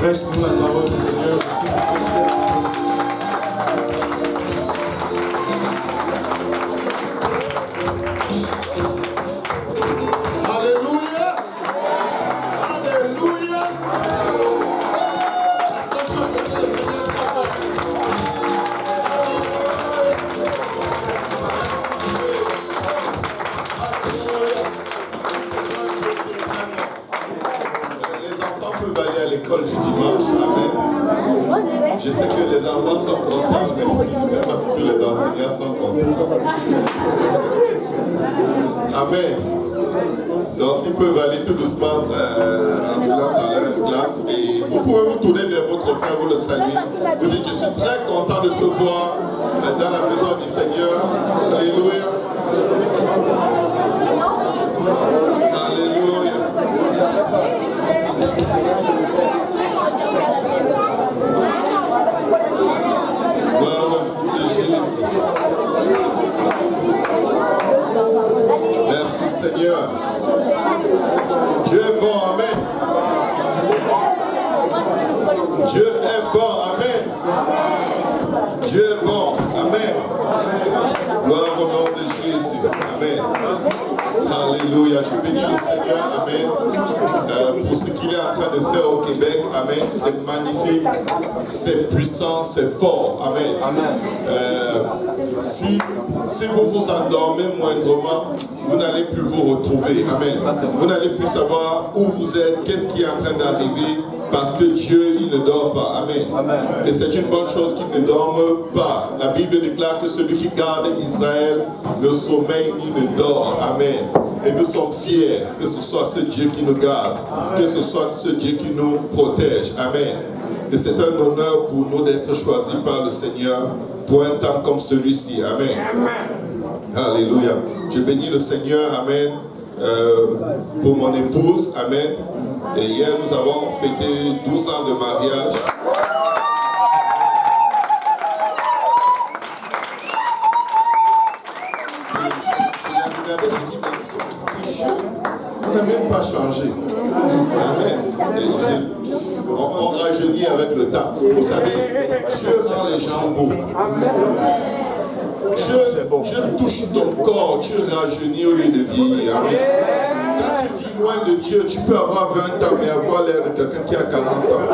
Prêche-nous la parole du Seigneur. Alléluia. Alléluia. Les enfants peuvent aller à l'école du dimanche. Amen. Je sais que les enfants sont contents, mais je ne sais pas si tous les enseignants sont contents. Amen. Donc, s'ils peuvent aller tout doucement en silence dans leur classe, et vous pouvez vous tourner vers votre frère, vous le saluer. Vous dites, je suis très content de te voir dans la maison du Seigneur. Alléluia. Alléluia. Merci Seigneur. Dieu est bon, amen. Dieu est bon, amen. Dieu est bon, amen. Gloire au nom de Jésus, amen. Alléluia, je bénis le Seigneur, amen, pour ce qu'il est en train de faire au Québec, amen, c'est magnifique, c'est puissant, c'est fort, amen. Si vous vous endormez moindrement, vous n'allez plus vous retrouver, amen. Vous n'allez plus savoir où vous êtes, qu'est-ce qui est en train d'arriver, parce que Dieu, il ne dort pas, amen. Et c'est une bonne chose qu'il ne dorme pas. La Bible déclare que celui qui garde Israël ne sommeille ni ne dort, amen. Et nous sommes fiers que ce soit ce Dieu qui nous garde, que ce soit ce Dieu qui nous protège, amen. Et c'est un honneur pour nous d'être choisis par le Seigneur pour un temps comme celui-ci, amen. Alléluia. Je bénis le Seigneur, amen, pour mon épouse, amen. Et hier, nous avons fêté 12 ans de mariage. On n'a même pas changé. Amen. On rajeunit avec le temps. Vous savez, Dieu rend les gens beaux. Dieu touche ton corps, tu rajeunis au lieu de vieillir. Amen. Quand tu vis loin de Dieu, tu peux avoir 20 ans mais avoir l'air de quelqu'un qui a 40 ans.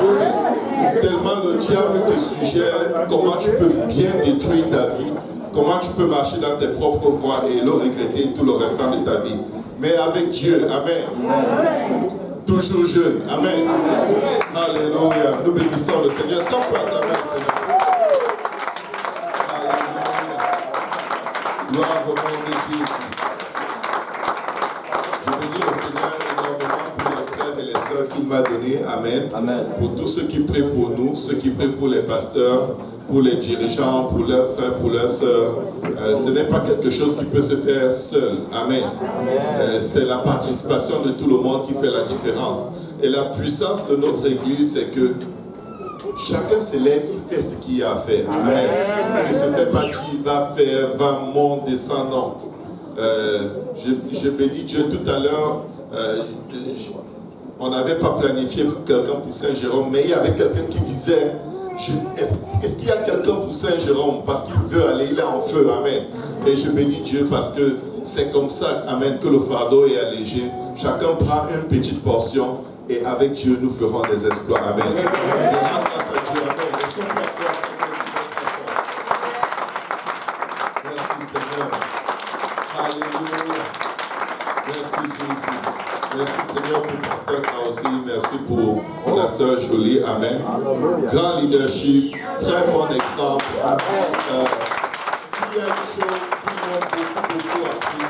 Tellement le diable te suggère comment tu peux bien détruire ta vie, comment tu peux marcher dans tes propres voies et le regretter tout le restant de ta vie. Mais avec Dieu, amen. Toujours jeune, amen. Alléluia. Nous bénissons le Seigneur. Est-ce qu'on peut acclamer le Seigneur? Gloire au nom de Jésus. Je bénis le Seigneur énormément pour les frères et les sœurs qu'il m'a donné. Amen. Amen. Pour tous ceux qui prient pour nous, ceux qui prient pour les pasteurs, pour les dirigeants, pour leurs frères, pour leurs sœurs. Ce n'est pas quelque chose qui peut se faire seul. Amen. C'est la participation de tout le monde qui fait la différence. Et la puissance de notre Église, c'est que chacun se lève, il fait ce qu'il y a à faire. Amen. Il ne se fait pas dire, va faire, va monter, descendre. Je bénis Dieu tout à l'heure. On n'avait pas planifié pour quelqu'un pour Saint-Jérôme, mais il y avait quelqu'un qui disait, est-ce qu'il y a quelqu'un pour Saint-Jérôme? Parce qu'il veut aller, il est en feu. Amen. Et je bénis Dieu parce que c'est comme ça, amen, que le fardeau est allégé. Chacun prend une petite portion et avec Dieu, nous ferons des exploits. Amen. Et grâce à Dieu, amen. Est-ce qu'on peut acclamer? Merci Seigneur. Alléluia. Merci Jésus. Merci Seigneur pour Pasteur Kaosi. Merci pour la sœur Jolie. Amen. Grand leadership. Très bon exemple. S'il y a une chose qui m'a beaucoup appris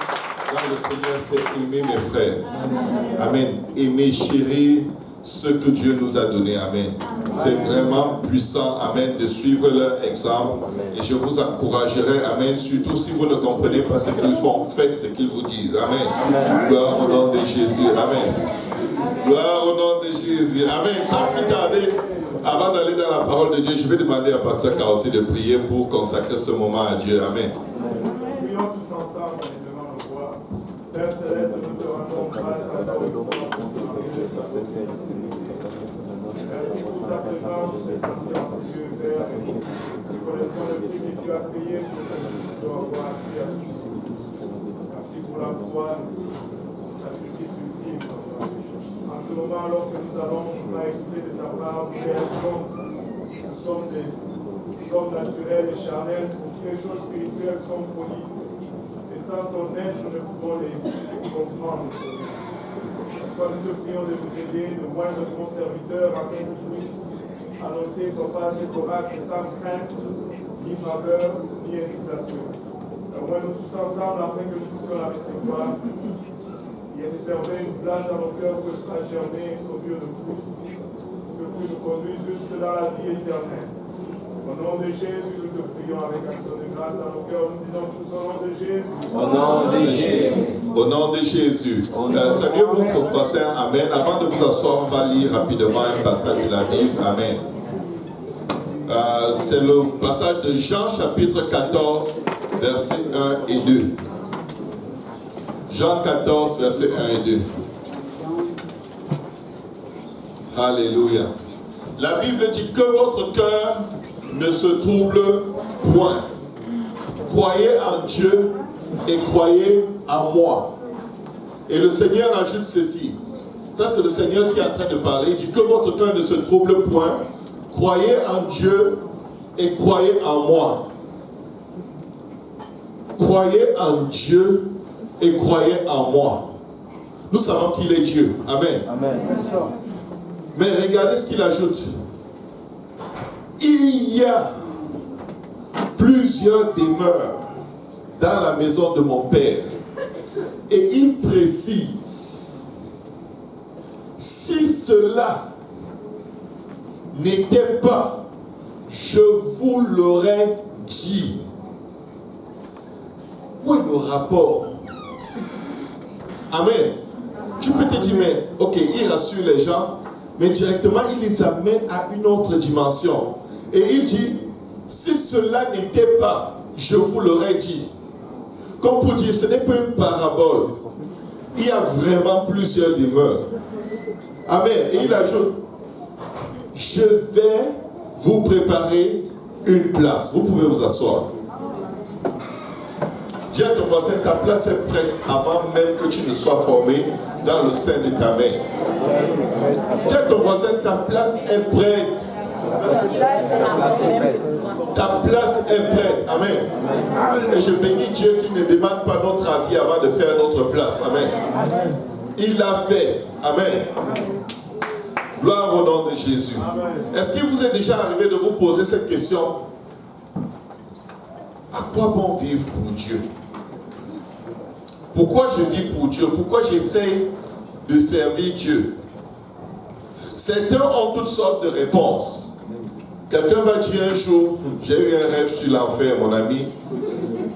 dans le Seigneur, c'est aimer mes frères. Amen. Aimer, chérir ce que Dieu nous a donné. Amen. C'est vraiment puissant, amen, de suivre leur exemple. Et je vous encouragerai, amen, surtout si vous ne comprenez pas ce qu'ils font, faites ce qu'ils vous disent. Amen. Gloire au nom de Jésus. Amen. Gloire au nom de Jésus. Amen. Sans plus tarder, avant d'aller dans la parole de Dieu, je vais demander à Pasteur Kaosi de prier pour consacrer ce moment à Dieu. Amen. Prions tous ensemble devant le roi. Père Céleste, nous te rendons grâce à ta Merci pour ta présence, nous sentir en tes yeux, Père. Nous connaissons le prix que tu as payé pour que nous puissions avoir accès à tous. Merci pour la croix, le sacrifice ultime. En ce moment, alors que nous allons écouter de ta part, nous sommes des hommes naturels et charnels, les choses spirituelles sont folies. Et sans ton aide, nous ne pouvons les comprendre. Toi, nous te prions de nous aider, de moindre de ton serviteur, afin que tu puisses annoncer, papa, cet oracle sans crainte, ni faveur, ni hésitation. Moins nous tous ensemble, afin que nous puissions la recevoir. Il est réservé une place dans nos cœurs que sera germée au lieu de fruit. Ce qui nous conduit jusque dans la vie éternelle. Au nom de Jésus, nous te prions avec action de grâce dans nos cœurs. Nous disons tous au nom de Jésus. Au nom de Jésus. Au nom de Jésus. Saluez votre voisin. Amen. Avant de vous asseoir, on va lire rapidement un passage de la Bible. Amen. C'est le passage de Jean chapitre 14, versets 1 et 2. Jean 14, versets 1 et 2. Alléluia. La Bible dit que votre cœur ne se trouble point. Croyez en Dieu et croyez en moi. Et le Seigneur ajoute ceci. Ça, c'est le Seigneur qui est en train de parler. Il dit que votre cœur ne se trouble point. Croyez en Dieu et croyez en moi. Croyez en Dieu et croyez en moi. Nous savons qu'il est Dieu. Amen. Amen. Mais regardez ce qu'il ajoute. Il y a plusieurs demeures dans la maison de mon Père. Et il précise, si cela n'était pas, je vous l'aurais dit. Où est le rapport? Amen. Tu peux te dire, mais ok, il rassure les gens, mais directement il les amène à une autre dimension. Et il dit, si cela n'était pas, je vous l'aurais dit. Comme pour dire, ce n'est pas une parabole. Il y a vraiment plusieurs demeures. Amen. Et il ajoute, je vais vous préparer une place. Vous pouvez vous asseoir. Dis à ton voisin, ta place est prête avant même que tu ne sois formé dans le sein de ta mère. Dis à ton voisin, ta place est prête. Ta place est prête. Amen. Et je bénis Dieu qui ne demande pas notre avis avant de faire notre place. Amen. Il l'a fait. Amen. Gloire au nom de Jésus. Est-ce qu'il vous est déjà arrivé de vous poser cette question? À quoi bon vivre pour Dieu? Pourquoi je vis pour Dieu? Pourquoi j'essaie de servir Dieu? Certains ont toutes sortes de réponses. Quelqu'un va dire un jour, j'ai eu un rêve sur l'enfer, mon ami.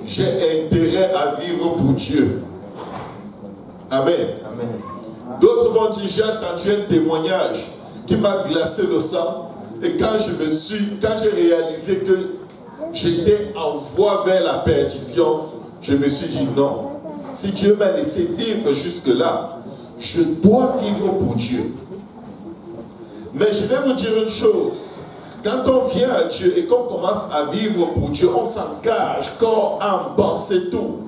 J'ai intérêt à vivre pour Dieu. Amen. D'autres vont dire, j'ai entendu un témoignage qui m'a glacé le sang. Et quand j'ai réalisé que j'étais en voie vers la perdition, je me suis dit non. Si Dieu m'a laissé vivre jusque-là, je dois vivre pour Dieu. Mais je vais vous dire une chose. Quand on vient à Dieu et qu'on commence à vivre pour Dieu, on s'engage, corps, âme, pensée, tout.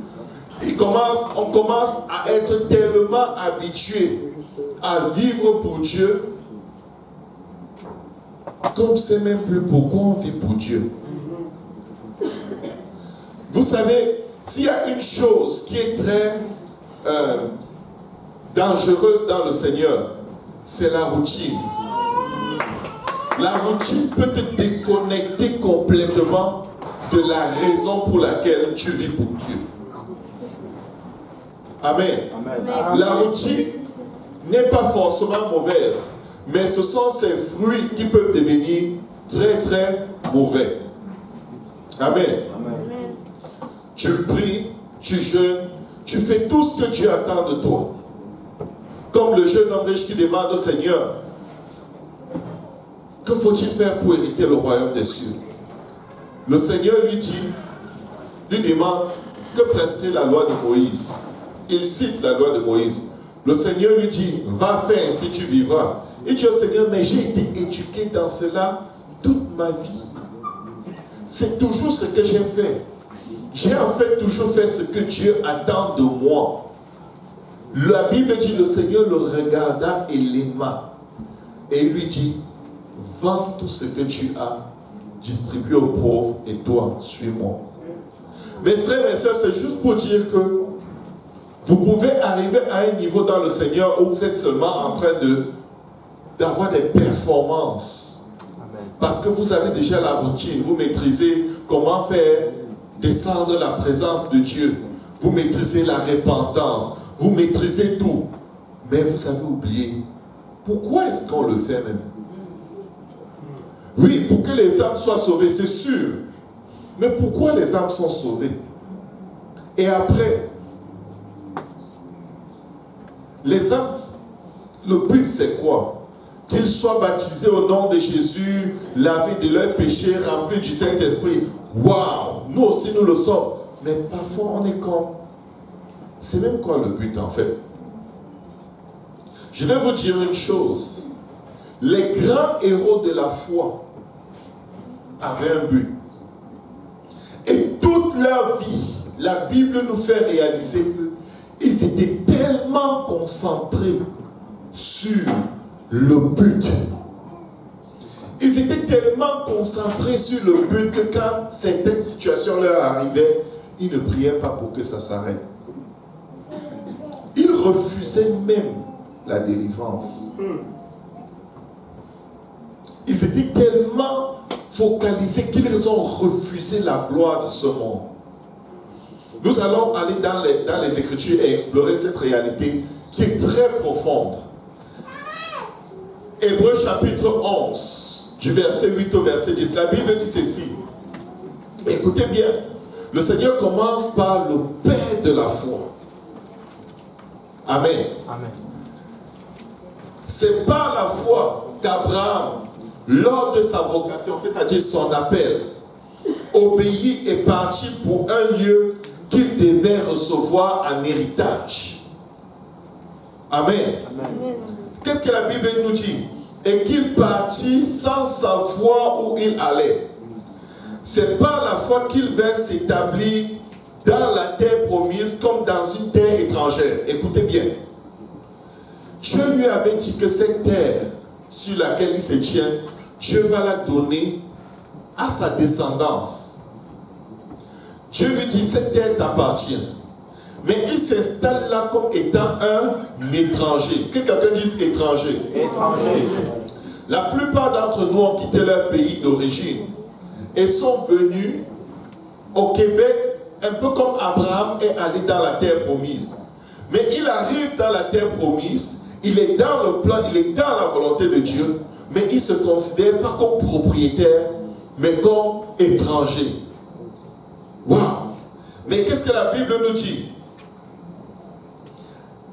On commence à être tellement habitué à vivre pour Dieu qu'on ne sait même plus pourquoi on vit pour Dieu. Vous savez, s'il y a une chose qui est très dangereuse dans le Seigneur, c'est la routine. La routine peut te déconnecter complètement de la raison pour laquelle tu vis pour Dieu. Amen. Amen. La routine n'est pas forcément mauvaise, mais ce sont ces fruits qui peuvent devenir très très mauvais. Amen. Amen. Tu pries, tu jeûnes, tu fais tout ce que Dieu attend de toi. Comme le jeune homme riche qui demande au Seigneur, que faut-il faire pour hériter le royaume des cieux? Le Seigneur lui demande que prescrit la loi de Moïse. Il cite la loi de Moïse. Le Seigneur lui dit, va faire ainsi, tu vivras. Il dit au Seigneur, mais j'ai été éduqué dans cela toute ma vie. C'est toujours ce que j'ai fait. J'ai en fait toujours fait ce que Dieu attend de moi. La Bible dit, le Seigneur le regarda et l'aima. Et il lui dit, vends tout ce que tu as, distribue aux pauvres et toi, suis-moi. Mes frères et sœurs, c'est juste pour dire que vous pouvez arriver à un niveau dans le Seigneur où vous êtes seulement en train d'avoir des performances. Amen. Parce que vous avez déjà la routine, vous maîtrisez comment faire descendre la présence de Dieu. Vous maîtrisez la repentance, vous maîtrisez tout. Mais vous avez oublié, pourquoi est-ce qu'on le fait même? Oui, pour que les âmes soient sauvées, c'est sûr. Mais pourquoi les âmes sont sauvées? Et après, les âmes, le but c'est quoi? Qu'ils soient baptisés au nom de Jésus, lavés de leurs péchés, remplis du Saint-Esprit. Waouh! Nous aussi nous le sommes. Mais parfois on est comme... C'est même quoi le but en fait? Je vais vous dire une chose. Les grands héros de la foi avaient un but. Et toute leur vie, la Bible nous fait réaliser qu'ils étaient tellement concentrés sur le but. Ils étaient tellement concentrés sur le but que quand certaines situations leur arrivaient, ils ne priaient pas pour que ça s'arrête. Ils refusaient même la délivrance. Ils étaient tellement focalisés qu'ils ont refusé la gloire de ce monde. Nous allons aller dans les Écritures et explorer cette réalité qui est très profonde. Hébreux chapitre 11, du verset 8 au verset 10, la Bible dit ceci. Écoutez bien, le Seigneur commence par le Père de la foi. Amen. Amen. C'est par la foi qu'Abraham, lors de sa vocation, c'est-à-dire son appel, obéit et partit pour un lieu qu'il devait recevoir en héritage. Amen. Amen. Qu'est-ce que la Bible nous dit? Et qu'il partit sans savoir où il allait. C'est par la foi qu'il vint s'établir dans la terre promise comme dans une terre étrangère. Écoutez bien. Dieu lui avait dit que cette terre sur laquelle il se tient, Dieu va la donner à sa descendance. Dieu lui dit, cette terre t'appartient. Mais il s'installe là comme étant un étranger. Que quelqu'un dise étranger. Étranger. La plupart d'entre nous ont quitté leur pays d'origine et sont venus au Québec, un peu comme Abraham est allé dans la terre promise. Mais il arrive dans la terre promise, il est dans le plan, il est dans la volonté de Dieu, mais il ne se considère pas comme propriétaire, mais comme étranger. Waouh! Mais qu'est-ce que la Bible nous dit?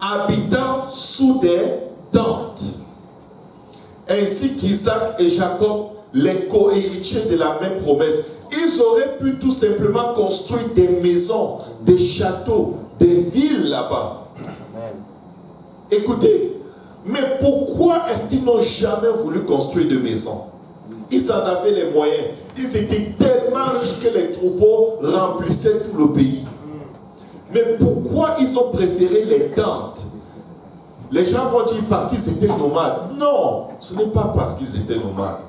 Habitant sous des tentes, ainsi qu'Isaac et Jacob, les co-héritiers de la même promesse. Ils auraient pu tout simplement construire des maisons, des châteaux, des villes là-bas. Écoutez, mais pourquoi est-ce qu'ils n'ont jamais voulu construire de maisons? Ils en avaient les moyens. Ils étaient tellement riches que les troupeaux remplissaient tout le pays. Mais pourquoi ils ont préféré les tentes? Les gens vont dire parce qu'ils étaient nomades. Non, ce n'est pas parce qu'ils étaient nomades.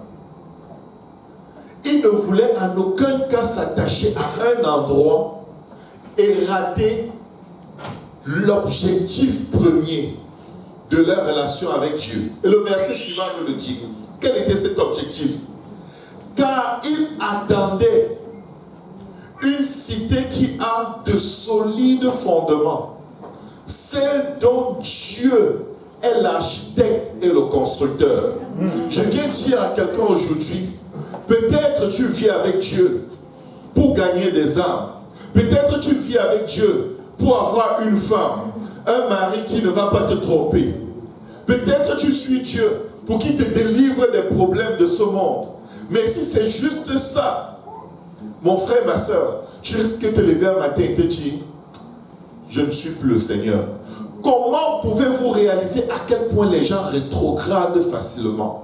Ils ne voulaient en aucun cas s'attacher à un endroit et rater l'objectif premier de leur relation avec Dieu. Et le verset suivant nous le dit. Quel était cet objectif? Car ils attendaient une cité qui a de solides fondements, celle dont Dieu est l'architecte et le constructeur. Je viens dire à quelqu'un aujourd'hui, peut-être tu vis avec Dieu pour gagner des âmes. Peut-être tu vis avec Dieu pour avoir une femme, un mari qui ne va pas te tromper. Peut-être tu suis Dieu pour qu'il te délivre des problèmes de ce monde. Mais si c'est juste ça, mon frère, ma soeur, tu risques de te lever un matin et te dire, je ne suis plus le Seigneur. comment pouvez-vous réaliser à quel point les gens rétrogradent facilement?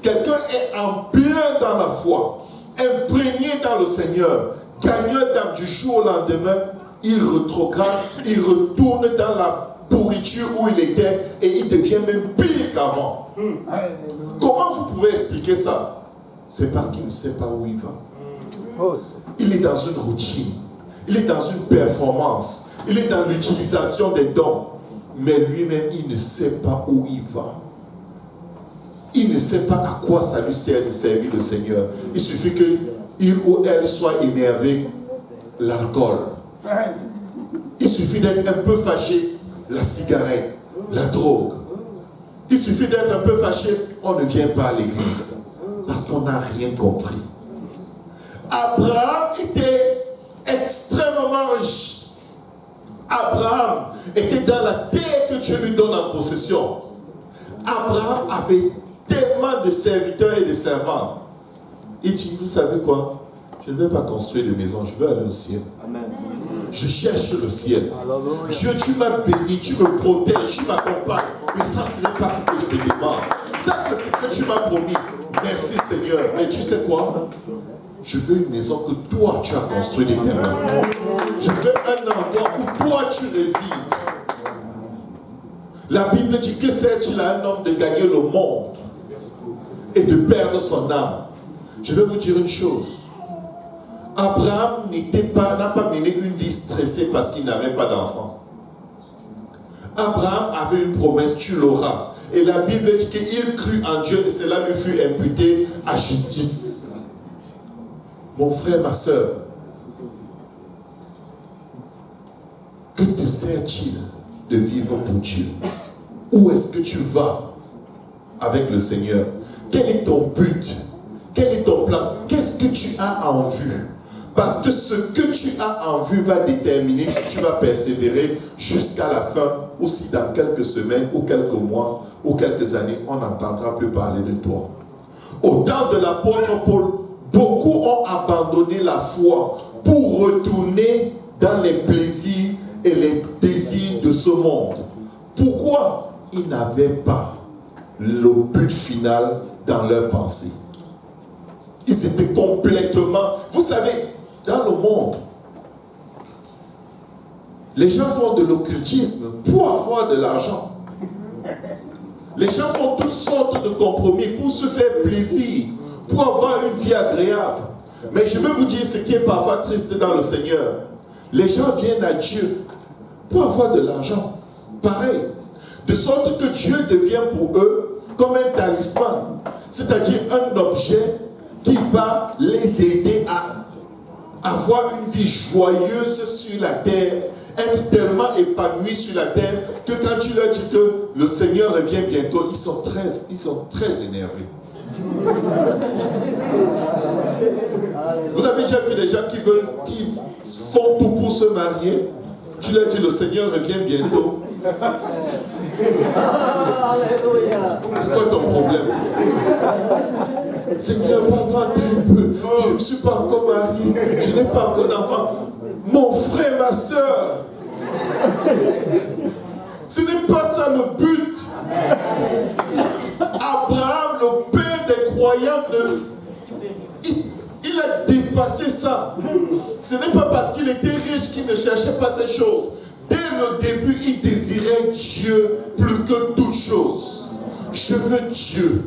Quelqu'un est en plein dans la foi, imprégné dans le Seigneur, gagneur d'âme du jour au lendemain, il rétrograde, il retourne dans la pourriture où il était et il devient même pire qu'avant. Comment vous pouvez expliquer ça? C'est parce qu'il ne sait pas où il va. Il est dans une routine, il est dans une performance, il est dans l'utilisation des dons, mais lui-même il ne sait pas où il va. Il ne sait pas à quoi ça lui sert de servir le Seigneur. Il suffit qu'il ou elle soit énervé, l'alcool. Il suffit d'être un peu fâché, la cigarette, la drogue. Il suffit d'être un peu fâché, on ne vient pas à l'église. Parce qu'on n'a rien compris. Abraham était extrêmement riche. Abraham était dans la terre que Dieu lui donne en possession. Abraham avait tellement de serviteurs et de servantes. Il dit, vous savez quoi? Je ne vais pas construire de maison, je veux aller au ciel. Amen. Je cherche le ciel. Dieu, tu m'as béni, tu me protèges, tu m'accompagnes. Mais ça, ce n'est pas ce que je te demande. Ça, c'est ce que tu m'as promis. Merci Seigneur. Mais tu sais quoi? Je veux une maison que toi, tu as construite de tes mains. Je veux un endroit où toi, tu résides. La Bible dit que sert-il à un homme de gagner le monde et de perdre son âme? Je vais vous dire une chose. Abraham n'a pas mené une vie stressée parce qu'il n'avait pas d'enfant. Abraham avait une promesse, tu l'auras. Et la Bible dit qu'il crut en Dieu et cela lui fut imputé à justice. Mon frère, ma soeur, que te sert-il de vivre pour Dieu? Où est-ce que tu vas avec le Seigneur? Quel est ton but? Quel est ton plan? Qu'est-ce que tu as en vue? Parce que ce que tu as en vue va déterminer si tu vas persévérer jusqu'à la fin, ou si dans quelques semaines, ou quelques mois, ou quelques années, on n'entendra plus parler de toi. Au temps de l'apôtre Paul, beaucoup ont abandonné la foi pour retourner dans les plaisirs et les désirs de ce monde. Pourquoi? Ils n'avaient pas le but final dans leur pensée. Ils étaient complètement... Vous savez, dans le monde, les gens font de l'occultisme pour avoir de l'argent. Les gens font toutes sortes de compromis pour se faire plaisir, pour avoir une vie agréable. Mais je vais vous dire ce qui est parfois triste dans le Seigneur. Les gens viennent à Dieu pour avoir de l'argent. Pareil. De sorte que Dieu devient pour eux comme un talisman. C'est-à-dire un objet qui va les aider à avoir une vie joyeuse sur la terre, être tellement épanouis sur la terre que quand tu leur dis que le Seigneur revient bientôt, ils sont très énervés. Vous avez déjà vu des gens qui font tout pour se marier? Tu leur dis le Seigneur revient bientôt. C'est quoi ton problème? Seigneur, pardonne un peu. Je ne suis pas encore marié. Je n'ai pas encore d'enfant. Mon frère, ma soeur, ce n'est pas ça le but. Abraham, le père des croyants, il a dépassé ça. Ce n'est pas parce qu'il était riche qu'il ne cherchait pas ces choses. Dès le début, il désirait Dieu plus que toute chose. Je veux Dieu.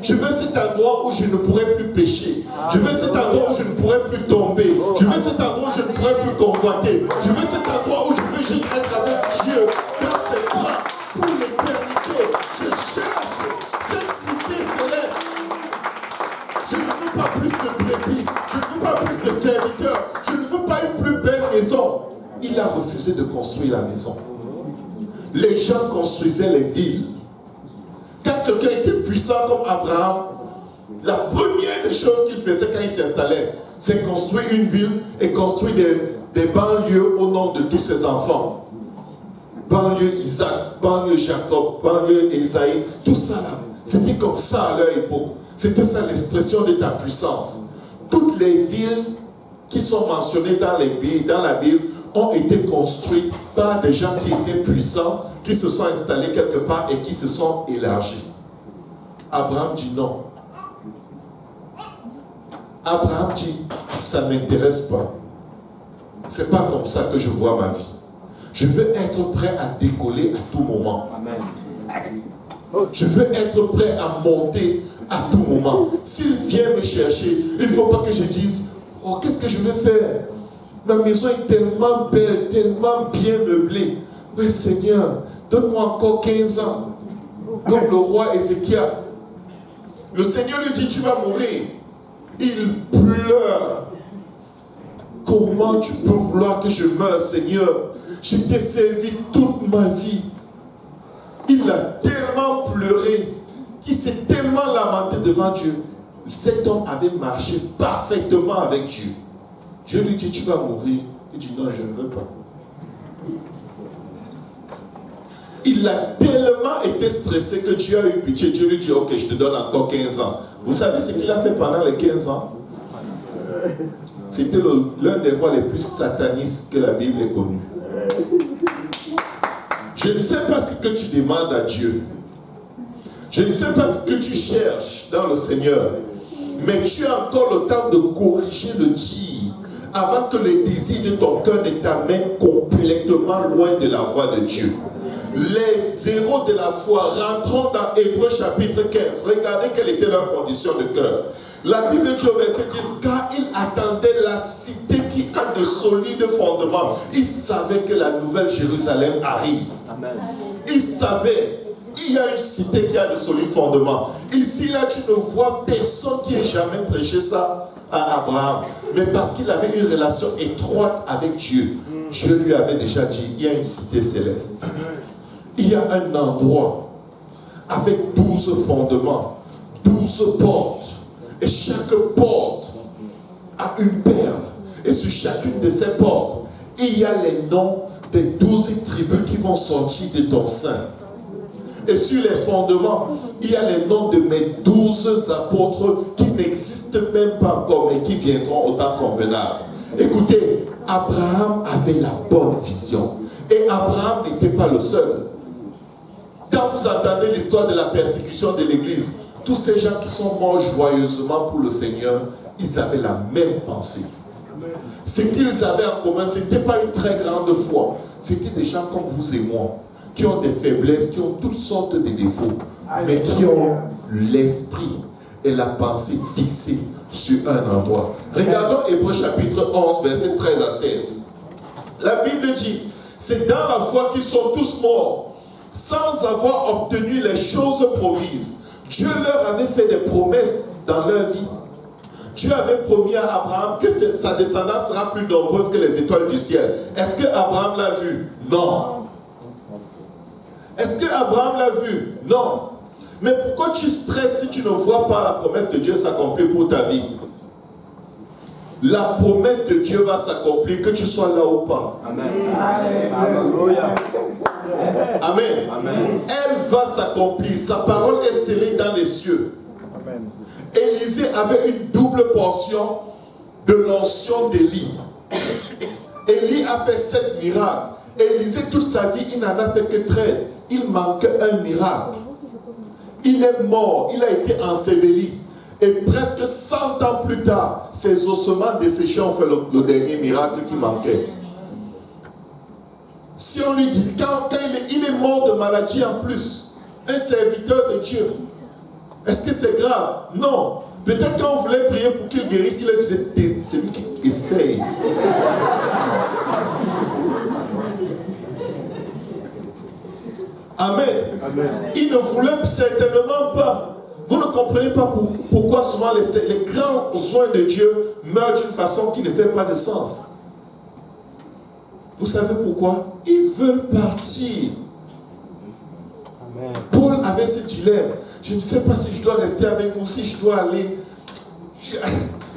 Je veux cet endroit où je ne pourrai plus pécher. Je veux cet endroit où je ne pourrai plus tomber. Je veux cet endroit où je ne pourrai plus convoiter. Je veux cet endroit où je veux juste être avec Dieu dans ses bras pour l'éternité. Je cherche cette cité céleste. Je ne veux pas plus de brebis. Je ne veux pas plus de serviteurs. Je ne veux pas une plus belle maison. Il a refusé de construire la maison. Les gens construisaient les villes. Quand quelqu'un était puissant comme Abraham, la première des choses qu'il faisait quand il s'installait, c'est construire une ville et construire des banlieues au nom de tous ses enfants. Banlieue Isaac, banlieue Jacob, banlieue Esaïe, tout ça là, c'était comme ça à leur époque. C'était ça l'expression de ta puissance. Toutes les villes qui sont mentionnées dans la Bible ont été construites par des gens qui étaient puissants qui se sont installés quelque part et qui se sont élargis. Abraham dit non. Abraham dit, ça ne m'intéresse pas. C'est pas comme ça que je vois ma vie. Je veux être prêt à décoller à tout moment. Amen. Je veux être prêt à monter à tout moment. S'il vient me chercher, il ne faut pas que je dise, oh, qu'est-ce que je vais faire? Ma maison est tellement belle, tellement bien meublée. Mais Seigneur, donne-moi encore 15 ans. Comme le roi Ézéchiel. Le Seigneur lui dit, tu vas mourir. Il pleure. Comment tu peux vouloir que je meure, Seigneur? Je t'ai servi toute ma vie. Il a tellement pleuré qu'il s'est tellement lamenté devant Dieu. Cet homme avait marché parfaitement avec Dieu. Dieu lui dit, tu vas mourir. Il dit, non, je ne veux pas. Il a tellement été stressé que Dieu a eu pitié. Dieu lui dit, ok, je te donne encore 15 ans. Vous savez ce qu'il a fait pendant les 15 ans? C'était l'un des rois les plus satanistes que la Bible ait connu. Je ne sais pas ce que tu demandes à Dieu. Je ne sais pas ce que tu cherches dans le Seigneur. Mais tu as encore le temps de corriger le tir avant que les désirs de ton cœur ne t'amènent complètement loin de la voie de Dieu. Les héros de la foi, rentrons dans Hébreux chapitre 15. Regardez quelle était leur condition de cœur. La Bible dit au verset 10, car ils attendaient la cité qui a de solides fondements. Ils savaient que la nouvelle Jérusalem arrive. Amen. Ils savaient. Il y a une cité qui a de solides fondements. Ici, là, tu ne vois personne qui ait jamais prêché ça à Abraham. Mais parce qu'il avait une relation étroite avec Dieu, Dieu lui avait déjà dit, il y a une cité céleste. Il y a un endroit avec 12 fondements, 12 portes. Et chaque porte a une perle. Et sur chacune de ces portes, il y a les noms des 12 tribus qui vont sortir de ton sein. Et sur les fondements, il y a les noms de mes 12 apôtres qui n'existent même pas encore, mais qui viendront au temps convenable. Écoutez, Abraham avait la bonne vision. Et Abraham n'était pas le seul. Quand vous entendez l'histoire de la persécution de l'Église, tous ces gens qui sont morts joyeusement pour le Seigneur, ils avaient la même pensée. Ce qu'ils avaient en commun, ce n'était pas une très grande foi. C'était des gens comme vous et moi, qui ont des faiblesses, qui ont toutes sortes de défauts, mais qui ont l'esprit et la pensée fixée sur un endroit. Regardons Hébreux chapitre 11, versets 13 à 16. La Bible dit, c'est dans la foi qu'ils sont tous morts, sans avoir obtenu les choses promises. Dieu leur avait fait des promesses dans leur vie. Dieu avait promis à Abraham que sa descendance sera plus nombreuse que les étoiles du ciel. Est-ce que Abraham l'a vu? Non. Est-ce que Abraham l'a vu? Non. Mais pourquoi tu stresses si tu ne vois pas la promesse de Dieu s'accomplir pour ta vie? La promesse de Dieu va s'accomplir, que tu sois là ou pas. Amen. Alléluia. Amen. Amen. Elle va s'accomplir. Sa parole est scellée dans les cieux. Amen. Élisée avait une double portion de l'onction d'Élie. Élie a fait 7 miracles. Élisée, toute sa vie, il n'en a fait que 13. Il manquait un miracle. Il est mort. Il a été enseveli. Et presque 100 ans plus tard, ses ossements desséchés ont fait le dernier miracle qui manquait. Si on lui dit, quand il est mort de maladie en plus, un serviteur de Dieu, est-ce que c'est grave? Non. Peut-être quand on voulait prier pour qu'il guérisse, il a dit, c'est lui qui essaye. Amen. Amen. Il ne voulait certainement pas. Vous ne comprenez pas pourquoi souvent les grands soins de Dieu meurent d'une façon qui ne fait pas de sens. Vous savez pourquoi? Ils veulent partir. Amen. Paul avait ce dilemme. Je ne sais pas si je dois rester avec vous, si je dois aller.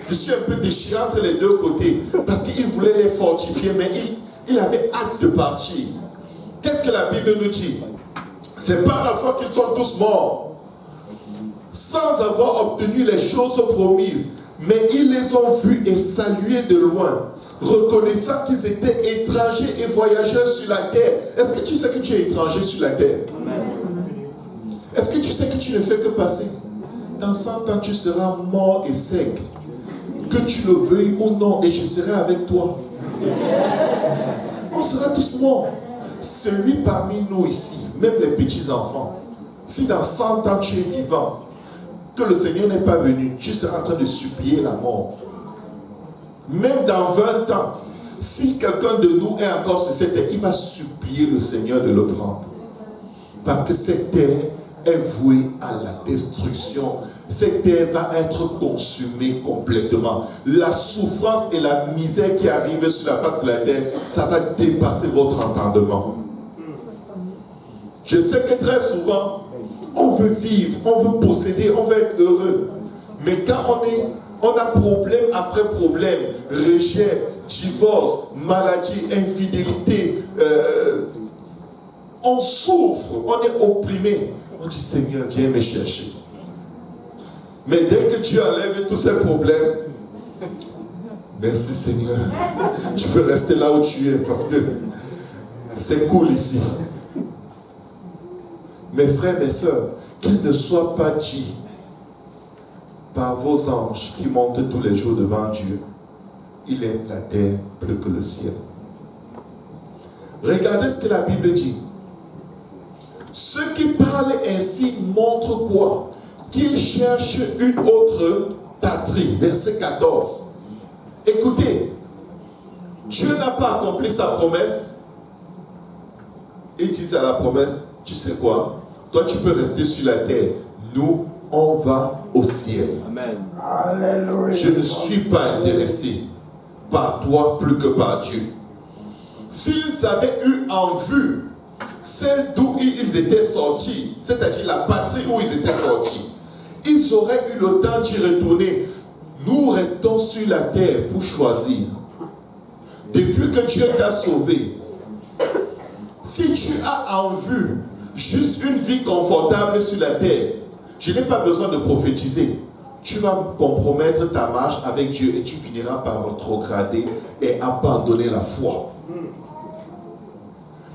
Je suis un peu déchiré entre les deux côtés. Parce qu'il voulait les fortifier, mais il avait hâte de partir. Qu'est-ce que la Bible nous dit? C'est par la foi qu'ils sont tous morts, sans avoir obtenu les choses promises, mais ils les ont vus et salués de loin, reconnaissant qu'ils étaient étrangers et voyageurs sur la terre. Est-ce que tu sais que tu es étranger sur la terre? Est-ce que tu sais que tu ne fais que passer? Dans 100 ans, tu seras mort et sec. Que tu le veuilles ou non, et je serai avec toi. On sera tous morts. Celui parmi nous ici, même les petits-enfants, si dans 100 ans tu es vivant, que le Seigneur n'est pas venu, tu seras en train de supplier la mort. Même dans 20 ans, si quelqu'un de nous est encore sur cette terre, il va supplier le Seigneur de le prendre. Parce que cette terre est vouée à la destruction. Cette terre va être consumée complètement. La souffrance et la misère qui arrivent sur la face de la terre, ça va dépasser votre entendement. Je sais que très souvent, on veut vivre, on veut posséder, on veut être heureux. Mais quand on a problème après problème, rejet, divorce, maladie, infidélité, on souffre, on est opprimé. On dit, Seigneur, viens me chercher. Mais dès que Dieu enlève tous ces problèmes, merci Seigneur, tu peux rester là où tu es parce que c'est cool ici. Mes frères, mes sœurs, qu'il ne soit pas dit par vos anges qui montent tous les jours devant Dieu, il aime la terre plus que le ciel. Regardez ce que la Bible dit. Ceux qui parlent ainsi montrent quoi? Qu'ils cherchent une autre patrie. Verset 14. Écoutez, Dieu n'a pas accompli sa promesse. Il dit à la promesse, tu sais quoi? Toi tu peux rester sur la terre. Nous, on va au ciel. Amen. Alléluia. Je ne suis pas intéressé par toi plus que par Dieu. S'ils avaient eu en vue celle d'où ils étaient sortis, c'est-à-dire la patrie où ils étaient sortis, ils auraient eu le temps d'y retourner. Nous restons sur la terre pour choisir. Depuis que Dieu t'a sauvé, si tu as en vue juste une vie confortable sur la terre, je n'ai pas besoin de prophétiser. Tu vas compromettre ta marche avec Dieu et tu finiras par rétrograder et abandonner la foi.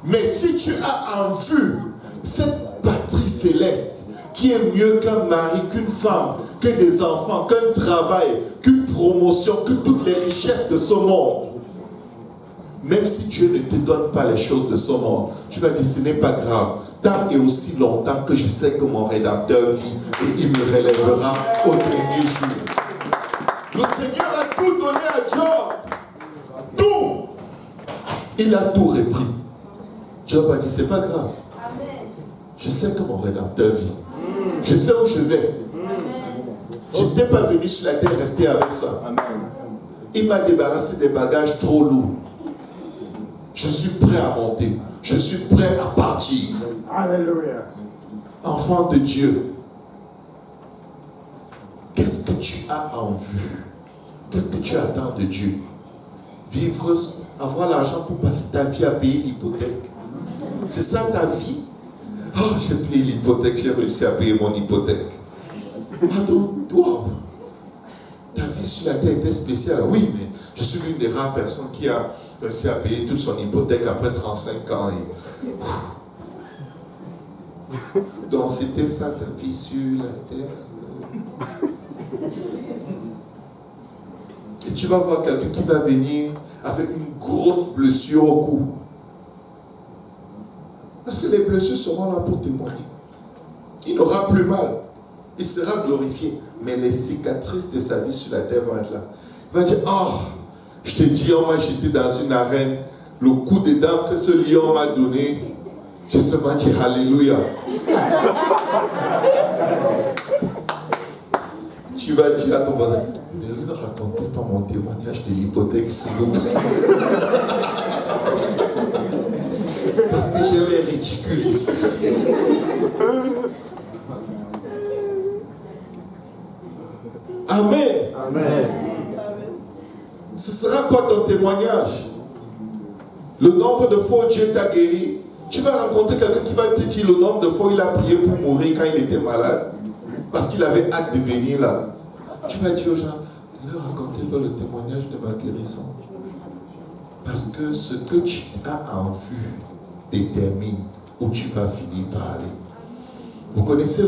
Mais si tu as en vue cette patrie céleste qui est mieux qu'un mari, qu'une femme, que des enfants, qu'un travail, qu'une promotion, que toutes les richesses de ce monde, même si Dieu ne te donne pas les choses de ce monde, tu vas dire ce n'est pas grave. Tant et aussi longtemps que je sais que mon Rédempteur vit et il me relèvera au dernier jour. Le Seigneur a tout donné à Job. Tout. Il a tout repris. Job a dit, c'est pas grave. Je sais que mon Rédempteur vit. Je sais où je vais. Je n'étais pas venu sur la terre rester avec ça. Il m'a débarrassé des bagages trop lourds. Je suis prêt à monter. Je suis prêt à partir. Alléluia. Enfant de Dieu, qu'est-ce que tu as en vue? Qu'est-ce que tu attends de Dieu? Vivre, avoir l'argent pour passer ta vie à payer l'hypothèque. C'est ça ta vie? Oh, j'ai payé l'hypothèque, j'ai réussi à payer mon hypothèque. Pardon, wow. Ta vie sur la terre était spéciale. Oui, mais je suis l'une des rares personnes qui a réussi à payer toute son hypothèque après 35 ans. Donc c'était ça ta vie sur la terre. Et tu vas voir quelqu'un qui va venir avec une grosse blessure au cou. Parce que les blessures seront là pour témoigner. Il n'aura plus mal. Il sera glorifié. Mais les cicatrices de sa vie sur la terre vont être là. Il va dire, oh, je te dis, on m'a jeté dans une arène. Le coup de dents que ce lion m'a donné, je seulement dit Alléluia. Tu vas dire à ton voisin, ne racontez pas mon témoignage de l'hypothèque, s'il vous plaît. Parce que je les ridiculise. Amen. Amen. Ce sera quoi ton témoignage? Le nombre de fois où Dieu t'a guéri. Tu vas rencontrer quelqu'un qui va te dire le nombre de fois où il a prié pour mourir quand il était malade. Parce qu'il avait hâte de venir là. Tu vas dire aux gens, leur racontez-leur le témoignage de ma guérison. Parce que ce que tu as en vue détermine où tu vas finir par aller. Vous connaissez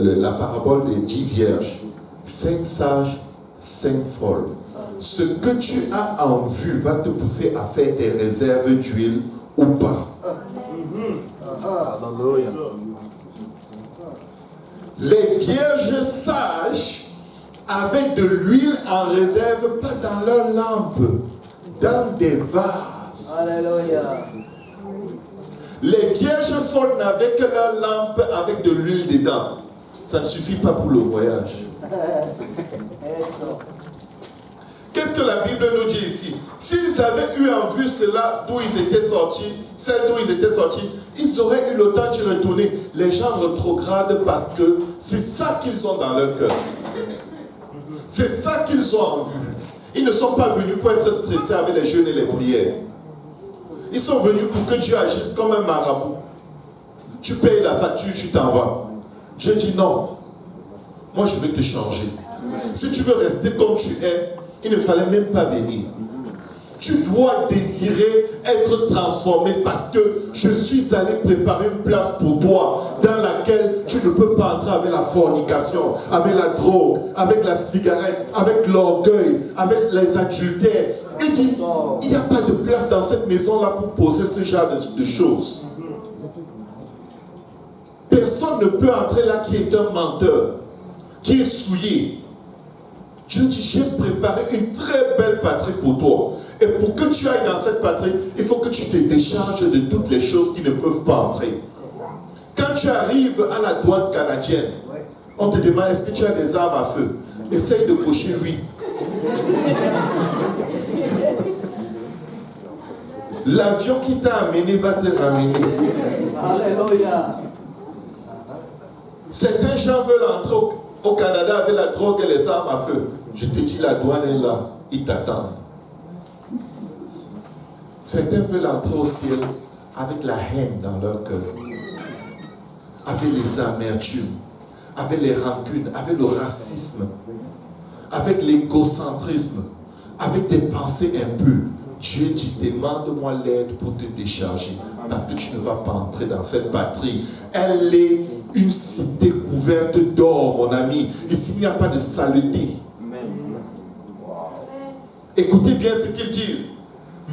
la parabole des 10 vierges, 5 sages, 5 folles. Ce que tu as en vue va te pousser à faire tes réserves d'huile ou pas. Les vierges sages avaient de l'huile en réserve, pas dans leur lampe, dans des vases. Alléluia. Les vierges folles n'avaient que leur lampe avec de l'huile dedans. Ça ne suffit pas pour le voyage. Qu'est-ce que la Bible nous dit ici? S'ils avaient eu en vue cela d'où ils étaient sortis, celle d'où ils étaient sortis, ils auraient eu le temps de retourner. Les gens rétrogradent parce que c'est ça qu'ils ont dans leur cœur. C'est ça qu'ils ont en vue. Ils ne sont pas venus pour être stressés avec les jeûnes et les prières. Ils sont venus pour que Dieu agisse comme un marabout. Tu payes la facture, tu t'en vas. Dieu dit non. Moi, je vais te changer. Si tu veux rester comme tu es, il ne fallait même pas venir. Tu dois désirer être transformé parce que je suis allé préparer une place pour toi dans laquelle tu ne peux pas entrer avec la fornication, avec la drogue, avec la cigarette, avec l'orgueil, avec les adultères. Ils disent, il n'y a pas de place dans cette maison-là pour poser ce genre de choses. Personne ne peut entrer là qui est un menteur, qui est souillé. Dieu dit, j'ai préparé une très belle patrie pour toi. Et pour que tu ailles dans cette patrie, il faut que tu te décharges de toutes les choses qui ne peuvent pas entrer. Quand tu arrives à la douane canadienne, on te demande, est-ce que tu as des armes à feu? Essaye de cocher oui. L'avion qui t'a amené va te ramener. Alléluia. Certains gens veulent entrer au Canada avec la drogue et les armes à feu. Je te dis, la douane est là. Ils t'attendent. Certains veulent entrer au ciel avec la haine dans leur cœur. Avec les amertumes. Avec les rancunes. Avec le racisme. Avec l'égocentrisme. Avec des pensées impures. Dieu dit, demande-moi l'aide pour te décharger. Parce que tu ne vas pas entrer dans cette patrie. Elle est une cité couverte d'or, mon ami. Ici, il n'y a pas de saleté. Écoutez bien ce qu'ils disent.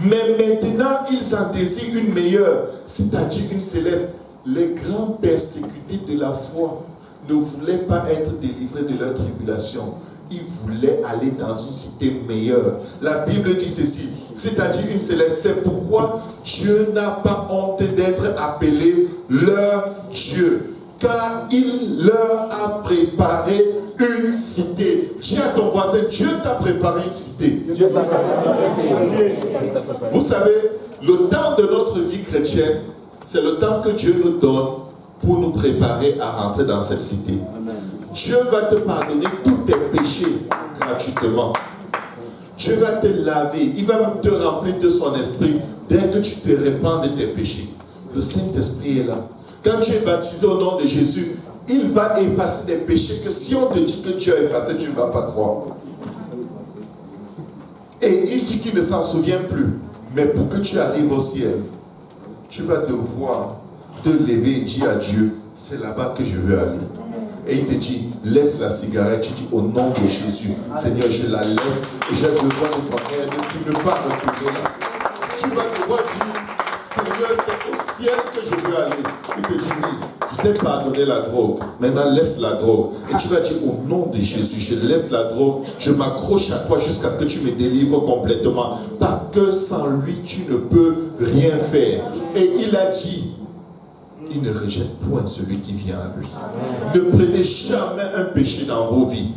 Mais maintenant, ils en désirent une meilleure, c'est-à-dire une céleste. Les grands persécutés de la foi ne voulaient pas être délivrés de leur tribulation. Ils voulaient aller dans une cité meilleure. La Bible dit ceci, c'est-à-dire une céleste. C'est pourquoi Dieu n'a pas honte d'être appelé leur Dieu, car il leur a préparé une cité. Dis à ton voisin, Dieu t'a préparé une cité. Vous savez, le temps de notre vie chrétienne, c'est le temps que Dieu nous donne pour nous préparer à rentrer dans cette cité. Amen. Dieu va te pardonner tous tes péchés gratuitement. Dieu va te laver, il va te remplir de son esprit dès que tu te répands de tes péchés. Le Saint-Esprit est là. Quand tu es baptisé au nom de Jésus, il va effacer des péchés que si on te dit que Dieu a effacé, tu ne vas pas croire. Et il dit qu'il ne s'en souvient plus. Mais pour que tu arrives au ciel, tu vas devoir te lever et dire à Dieu, c'est là-bas que je veux aller. Et il te dit, laisse la cigarette. Tu dis, au nom de Jésus, Seigneur, je la laisse et j'ai besoin de ton aide pour ne pas retourner là. Tu vas devoir dire, Seigneur, c'est au ciel que je veux aller. Il te dit, oui, je t'ai pardonné la drogue. Maintenant, laisse la drogue. Et tu vas dire, au nom de Jésus, je laisse la drogue. Je m'accroche à toi jusqu'à ce que tu me délivres complètement. Parce que sans lui, tu ne peux rien faire. Et il a dit, il ne rejette point celui qui vient à lui. Ne prenez jamais un péché dans vos vies.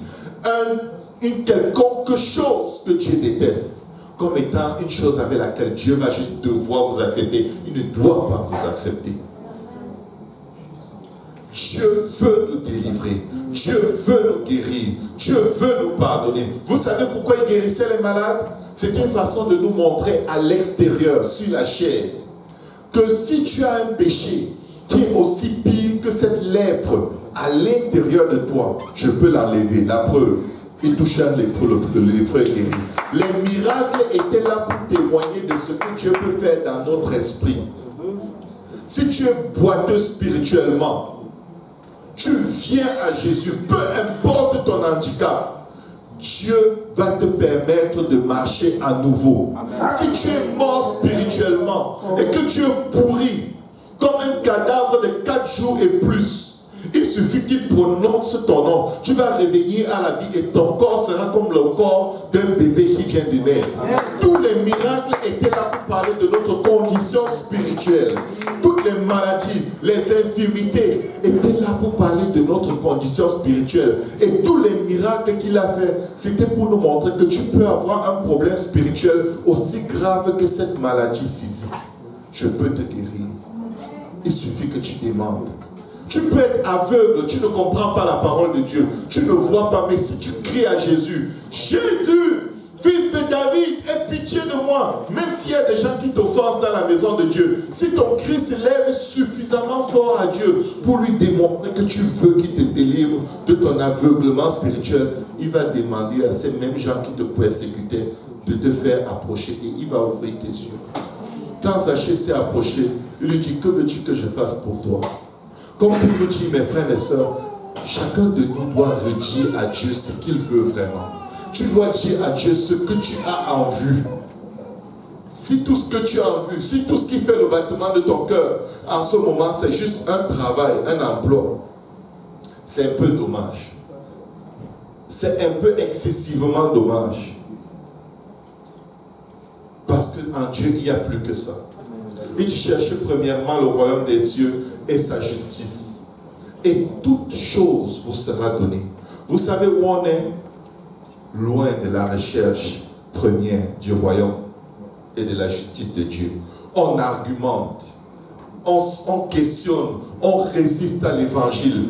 Une quelconque chose que Dieu déteste comme étant une chose avec laquelle Dieu va juste devoir vous accepter. Il ne doit pas vous accepter. Dieu veut nous délivrer. Dieu veut nous guérir. Dieu veut nous pardonner. Vous savez pourquoi il guérissait les malades? C'est une façon de nous montrer à l'extérieur, sur la chair, que si tu as un péché qui est aussi pire que cette lèpre à l'intérieur de toi, je peux l'enlever. La preuve, Il toucha l'épaule, le lépreux est guéri. Les miracles étaient là pour témoigner de ce que Dieu peut faire dans notre esprit. Si tu es boiteux spirituellement, tu viens à Jésus, peu importe ton handicap, Dieu va te permettre de marcher à nouveau. Si tu es mort spirituellement et que tu es pourri comme un cadavre de 4 jours et plus, il suffit qu'il prononce ton nom. Tu vas revenir à la vie et ton corps sera comme le corps d'un bébé qui vient de naître. Tous les miracles étaient là pour parler de notre condition spirituelle. Toutes les maladies, les infirmités étaient là pour parler de notre condition spirituelle. Et tous les miracles qu'il a fait, c'était pour nous montrer que tu peux avoir un problème spirituel aussi grave que cette maladie physique. Je peux te guérir. Il suffit que tu demandes. Tu peux être aveugle, tu ne comprends pas la parole de Dieu, tu ne vois pas, mais si tu cries à Jésus, Jésus, fils de David, aie pitié de moi, même s'il y a des gens qui t'offensent dans la maison de Dieu, si ton cri s'élève suffisamment fort à Dieu pour lui démontrer que tu veux qu'il te délivre de ton aveuglement spirituel, il va demander à ces mêmes gens qui te persécutaient de te faire approcher et il va ouvrir tes yeux. Quand Zachée s'est approché, il lui dit, que veux-tu que je fasse pour toi? Comme il nous dit, mes frères et sœurs, chacun de nous doit redire à Dieu ce qu'il veut vraiment. Tu dois dire à Dieu ce que tu as en vue. Si tout ce que tu as en vue, si tout ce qui fait le battement de ton cœur en ce moment, c'est juste un travail, un emploi, c'est un peu dommage. C'est un peu excessivement dommage. Parce qu'en Dieu, il n'y a plus que ça. Il dit, cherchez premièrement le royaume des cieux et sa justice. Et toute chose vous sera donnée. Vous savez où on est? Loin de la recherche première du royaume et de la justice de Dieu. On argumente, on questionne, on résiste à l'évangile.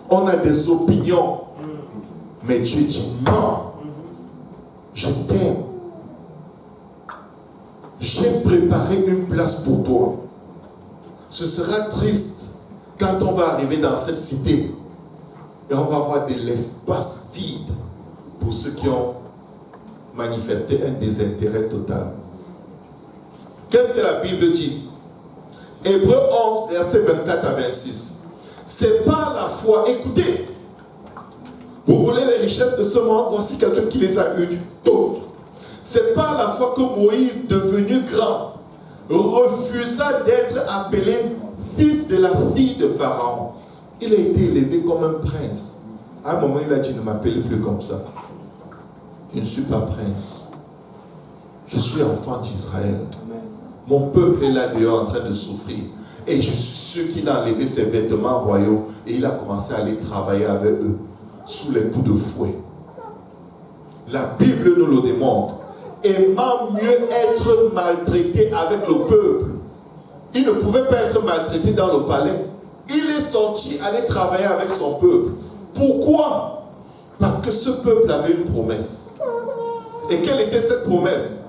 On a des opinions. Mais Dieu dit, non, je t'aime. J'ai préparé une place pour toi. Ce sera triste quand on va arriver dans cette cité et on va avoir de l'espace vide pour ceux qui ont manifesté un désintérêt total. Qu'est-ce que la Bible dit? Hébreux 11, versets 24 à 26. C'est par la foi, écoutez, vous voulez les richesses de ce monde, voici quelqu'un qui les a eues toutes. C'est par la foi que Moïse, devenu grand, refusa d'être appelé fils de la fille de Pharaon. Il a été élevé comme un prince. À un moment, il a dit, ne m'appelez plus comme ça. Je ne suis pas prince. Je suis enfant d'Israël. Mon peuple est là dehors en train de souffrir. Et je suis sûr qu'il a enlevé ses vêtements royaux et il a commencé à aller travailler avec eux sous les coups de fouet. La Bible nous le démontre. Aimant mieux être maltraité avec le peuple. Il ne pouvait pas être maltraité dans le palais. Il est sorti aller travailler avec son peuple. Pourquoi? Parce que ce peuple avait une promesse. Et quelle était cette promesse?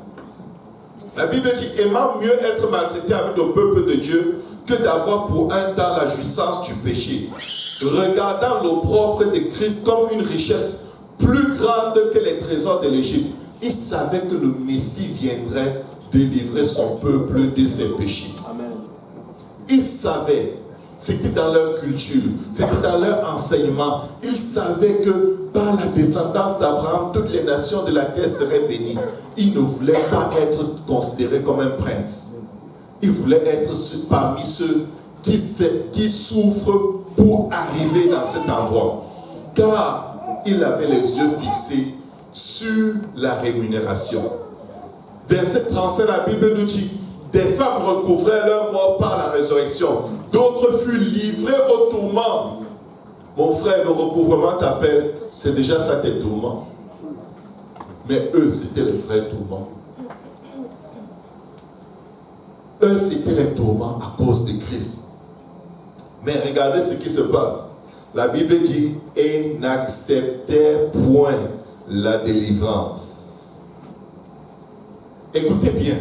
La Bible dit, aimant mieux être maltraité avec le peuple de Dieu que d'avoir pour un temps la jouissance du péché. Regardant l'opprobre de Christ comme une richesse plus grande que les trésors de l'Égypte. Il savait que le Messie viendrait délivrer son peuple de ses péchés. Amen. Il savait, c'était dans leur culture, c'était dans leur enseignement. Il savait que par la descendance d'Abraham, toutes les nations de la terre seraient bénies. Il ne voulait pas être considéré comme un prince. Il voulait être parmi ceux qui souffrent pour arriver dans cet endroit. Car il avait les yeux fixés sur la rémunération. Verset 35, la Bible nous dit, des femmes recouvraient leur mort par la résurrection, d'autres furent livrées au tourment. Mon frère, le recouvrement t'appelle, c'est déjà ça tes tourments. Mais eux, c'était les vrais tourments. Eux, c'était les tourments à cause de Christ. Mais regardez ce qui se passe. La Bible dit, et n'acceptez point la délivrance. Écoutez bien.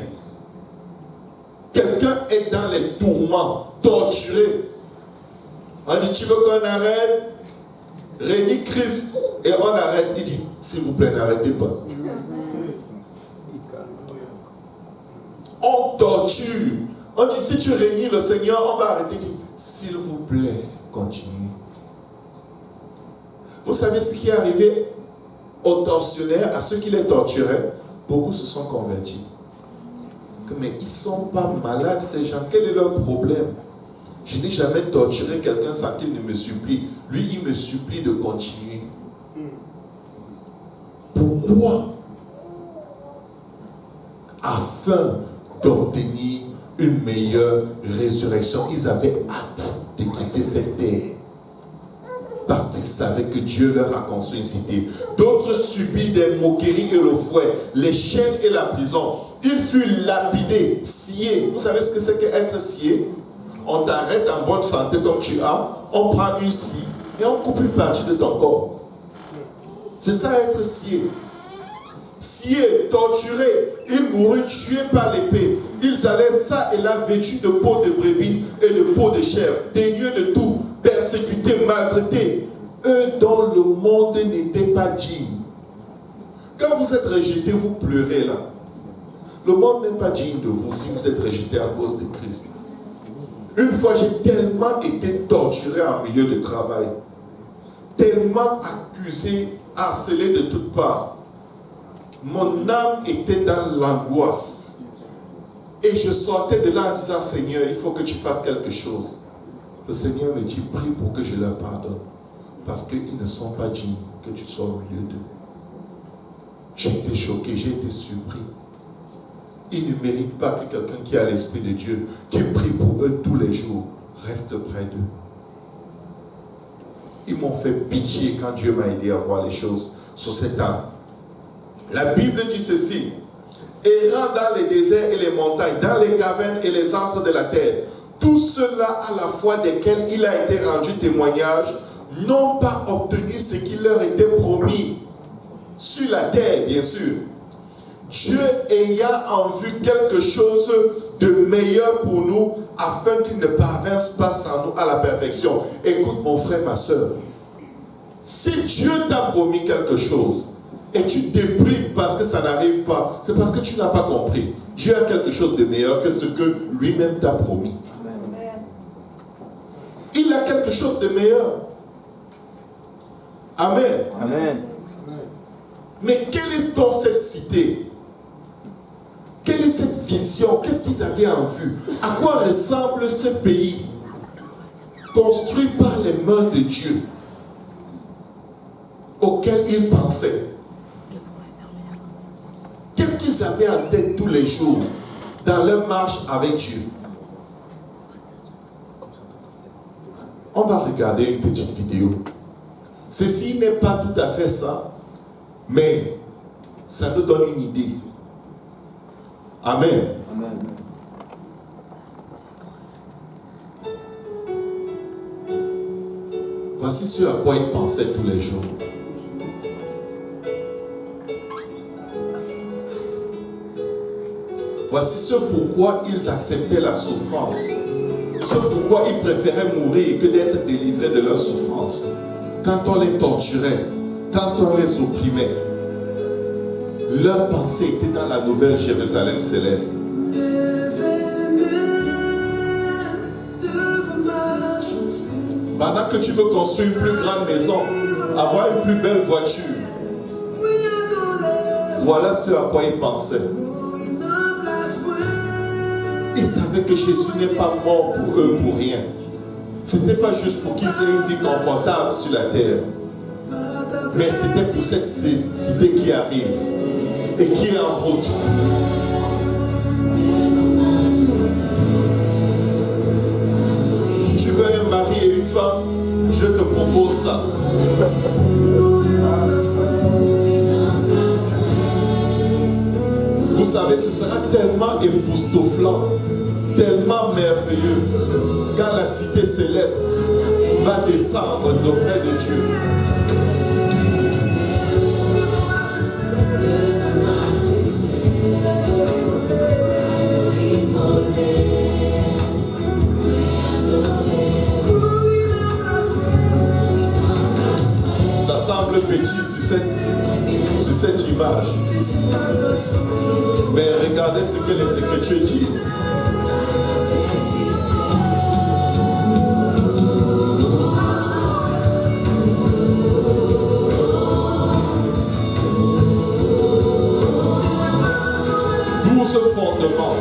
Quelqu'un est dans les tourments, torturé. On dit, tu veux qu'on arrête? réunit Christ et on arrête. Il dit, s'il vous plaît, n'arrêtez pas. On torture. On dit, si tu réunis le Seigneur, on va arrêter. Il dit, s'il vous plaît, continuez. Vous savez ce qui est arrivé aux tortionnaires, à ceux qui les torturaient? Beaucoup se sont convertis. Mais ils ne sont pas malades, ces gens. Quel est leur problème? Je n'ai jamais torturé quelqu'un sans qu'il ne me supplie. Lui, il me supplie de continuer. Pourquoi? Afin d'obtenir une meilleure résurrection. Ils avaient hâte de quitter cette terre. Parce qu'ils savaient que Dieu leur a construit une cité. D'autres subirent des moqueries et le fouet, les chaînes et la prison. Ils furent lapidés, sciés. Vous savez ce que c'est qu'être scié? On t'arrête en bonne santé comme tu as, on prend une scie et on coupe une partie de ton corps. C'est ça être scié. Sciés, torturés, ils moururent tués par l'épée. Ils allaient ça et là vêtus de peau de brebis et de peau de chair, dénués de tout, persécutés, maltraités. Eux dont le monde n'était pas digne. Quand vous êtes rejetés, vous pleurez là. Le monde n'est pas digne de vous si vous êtes rejetés à cause de Christ. Une fois, j'ai tellement été torturé en milieu de travail, tellement accusé, harcelé de toutes parts. Mon âme était dans l'angoisse. Et je sortais de là en disant, Seigneur, il faut que tu fasses quelque chose. Le Seigneur me dit, prie pour que je leur pardonne. Parce qu'ils ne sont pas dignes que tu sois au milieu d'eux. J'ai été choqué, j'ai été surpris. Ils ne méritent pas que quelqu'un qui a l'Esprit de Dieu, qui prie pour eux tous les jours, reste près d'eux. Ils m'ont fait pitié quand Dieu m'a aidé à voir les choses sur cet âme. La Bible dit ceci: errant dans les déserts et les montagnes, dans les cavernes et les antres de la terre, tout cela à la fois desquels il a été rendu témoignage, n'ont pas obtenu ce qui leur était promis. Sur la terre, bien sûr. Dieu ayant en vue quelque chose de meilleur pour nous, afin qu'il ne parvinsse pas sans nous à la perfection. Écoute mon frère, ma soeur. Si Dieu t'a promis quelque chose, et tu déprimes parce que ça n'arrive pas, c'est parce que tu n'as pas compris. Dieu a quelque chose de meilleur que ce que lui-même t'a promis. Il a quelque chose de meilleur. Amen. Amen. Mais quelle est donc cette cité? Quelle est cette vision? Qu'est-ce qu'ils avaient en vue? À quoi ressemble ce pays construit par les mains de Dieu auquel ils pensaient? Qu'est-ce qu'ils avaient en tête tous les jours dans leur marche avec Dieu? On va regarder une petite vidéo. Ceci n'est pas tout à fait ça, mais ça nous donne une idée. Amen. Amen. Voici ce à quoi ils pensaient tous les jours. Voici ce pourquoi ils acceptaient la souffrance. Ce pourquoi ils préféraient mourir que d'être délivrés de leur souffrance. Quand on les torturait, quand on les opprimait, leur pensée était dans la nouvelle Jérusalem céleste. Pendant que tu veux construire une plus grande maison, avoir une plus belle voiture, voilà ce à quoi ils pensaient. Ils savaient que Jésus n'est pas mort pour eux pour rien. Ce n'était pas juste pour qu'ils aient une vie confortable sur la terre, mais c'était pour cette cité qui arrive et qui est en route. Tu veux un mari et une femme? Je te propose ça. Vous savez, ce sera tellement époustouflant, tellement merveilleux, quand la cité céleste va descendre d'auprès de Dieu. image. Mais regardez ce que les Écritures disent. Fondements